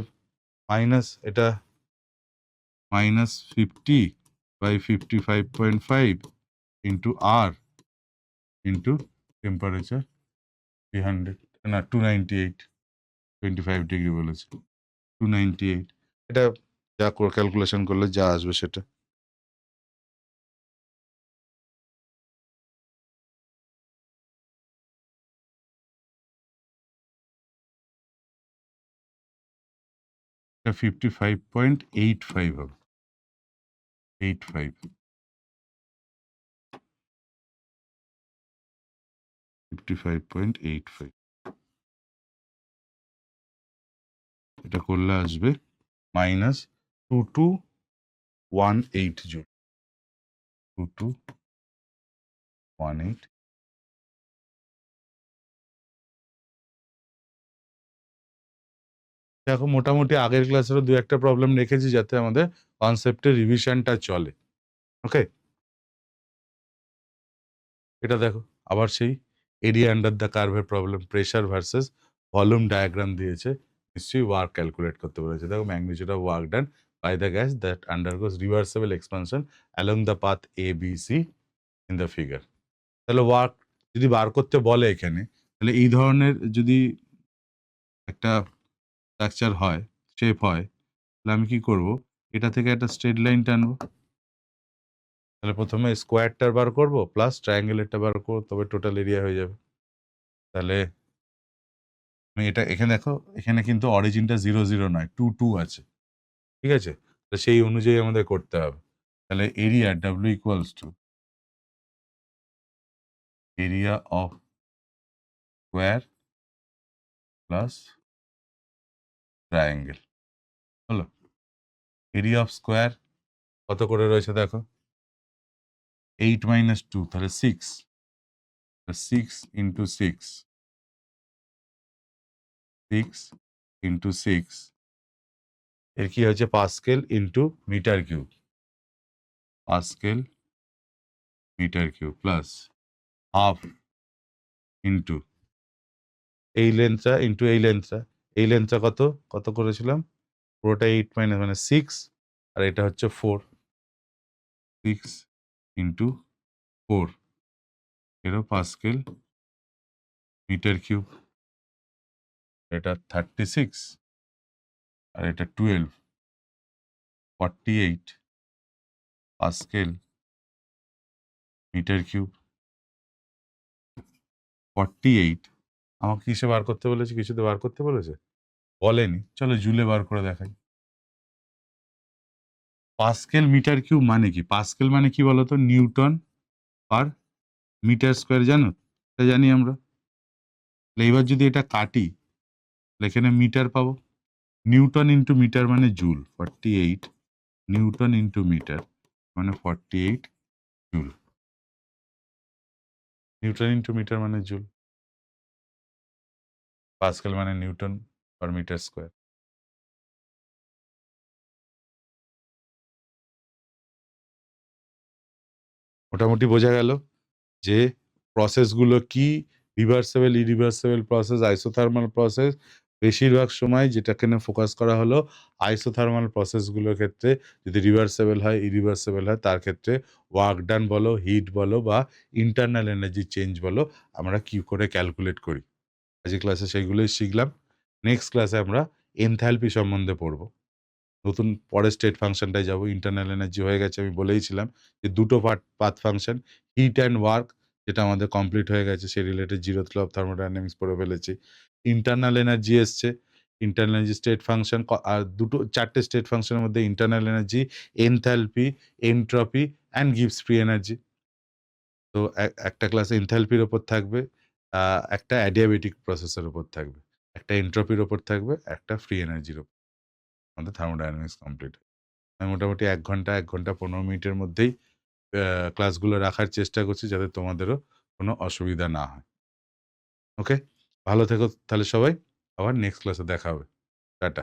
মাইনাস এটা -50/55.5 ইন্টু আর ইন্টু টেম্পারেচার 300 না 298, 25 ডিগ্রি বলেছে, 298, এটা যা ক্যালকুলেশন করলে যা আসবে সেটা। এটা 55.85 হবে, 85, 55.85, এটা করলে আসবে -2218 জুল, 2218। দেখো মোটামুটি আগের ক্লাসেরও দু একটা প্রবলেম রেখেছি যাতে আমাদের কনসেপ্টের রিভিশনটা চলে। ওকে, এটা দেখো আবার সেই এরিয়া আন্ডার দ্য কার্ভের problem, pressure versus volume diagram দিয়েছে, নিশ্চয়ই ওয়ার্ক ক্যালকুলেট করতে বলেছে। দেখো magnitude of work done by the gas that undergoes reversible expansion along the path ABC in the figure. তাহলে ওয়ার্ক যদি বার করতে বলে এখানে, তাহলে এই ধরনের যদি একটা স্ট্রাকচার হয়, শেপ হয়, তাহলে আমি কি করব, এটা থেকে একটা স্ট্রেট লাইন টানবো, তাহলে প্রথমে স্কোয়ারটার বার করব প্লাস ট্রায়াঙ্গেলেরটা বার করবো, তবে টোটাল এরিয়া হয়ে যাবে। তাহলে আমি এটা এখানে দেখো, এখানে কিন্তু অরিজিনটা 0 0 নয়, 2 2 আছে, ঠিক আছে, তো সেই অনুযায়ী আমাদের করতে হবে। তাহলে area W equals two area of square plus triangle হলো। এরিয়া অফ স্কোয়ার কত করে রয়েছে দেখো, 8 - 2, তাহলে 6, 6 ইন্টু 6, 6 ইন্টু 6, এর কি হচ্ছে pascal into metre cube, pascal metre cube plus half into এই লেন্থটা ইন্টু এই লেন্থটা, এই লেন্থটা কত কত করেছিলাম, পুরোটা 8 মাইনাস মানে 6, আর এটা হচ্ছে 4, 6 ইন্টু 4, এরও পাস্কেল মিটার কিউব, এটা 36 আর এটা 12, 48 পাস্কেল মিটার কিউব। 48 আমাকে কিসে বার করতে বলেছে, কিছুতে বার করতে বলেছে বলেনি, চলো জুলে বার করে দেখাই। পাস্কেল মিটার কিউব মানে কি, পাস্কেল মানে কি বলতো, নিউটন পার মিটার স্কোয়ার, জানো, এটা জানি আমরা। এবার যদি এটা কাটি, এখানে মিটার পাবো, নিউটন ইন্টু মিটার মানে জুল, 48 নিউটন ইন্টু মিটার মানে 48 জুল, নিউটন ইন্টু মিটার মানে জুল, পাস্কেল মানে নিউটন পার মিটার স্কোয়ার। মোটামুটি বোঝা গেল যে প্রসেসগুলো কি, reversible irreversible process, isothermal process, বেশিরভাগ সময় যেটাকে নিয়ে ফোকাস করা হলো আইসোথার্মাল প্রসেসগুলোর ক্ষেত্রে যদি রিভার্সেবল হয়, ইরিভার্সেবল হয় তার ক্ষেত্রে ওয়ার্ক ডান বলো, হিট বলো বা ইন্টারনাল এনার্জি চেঞ্জ বলো আমরা কি করে ক্যালকুলেট করি। আজকের ক্লাসে সেইগুলোই শিখলাম। নেক্সট ক্লাসে আমরা এনথালপি সম্বন্ধে পড়ব। নতুন পরের স্টেট ফাংশনটায় যাব। ইন্টারনাল এনার্জি হয়ে গেছে, আমি বলেইছিলাম যে দুটো path function heat and work যেটা আমাদের কমপ্লিট হয়ে গেছে সেই related zeroth law of thermodynamics পড়ে ফেলেছি। ইন্টারনাল এনার্জি এসছে, ইন্টারনাল এনার্জি স্টেট ফাংশন আর চারটে স্টেট ফাংশনের মধ্যে internal energy, enthalpy, entropy and গিভস ফ্রি এনার্জি। তো একটা ক্লাস এনথালপির ওপর থাকবে, একটা অ্যাডিয়াবেটিক প্রসেসের উপর থাকবে, একটা এনট্রপির ওপর থাকবে, একটা ফ্রি এনার্জির ওপর। আমাদের থার্মোডাইনামিক্স কমপ্লিট। আমি মোটামুটি ১ ঘন্টা ১ ঘন্টা ১৫ মিনিটের মধ্যেই ক্লাসগুলো রাখার চেষ্টা করছি যাতে তোমাদেরও কোনো অসুবিধা না হয়। ওকে? ভালো থেকো তাহলে সবাই। আবার নেক্সট ক্লাসে দেখা হবে। টাটা।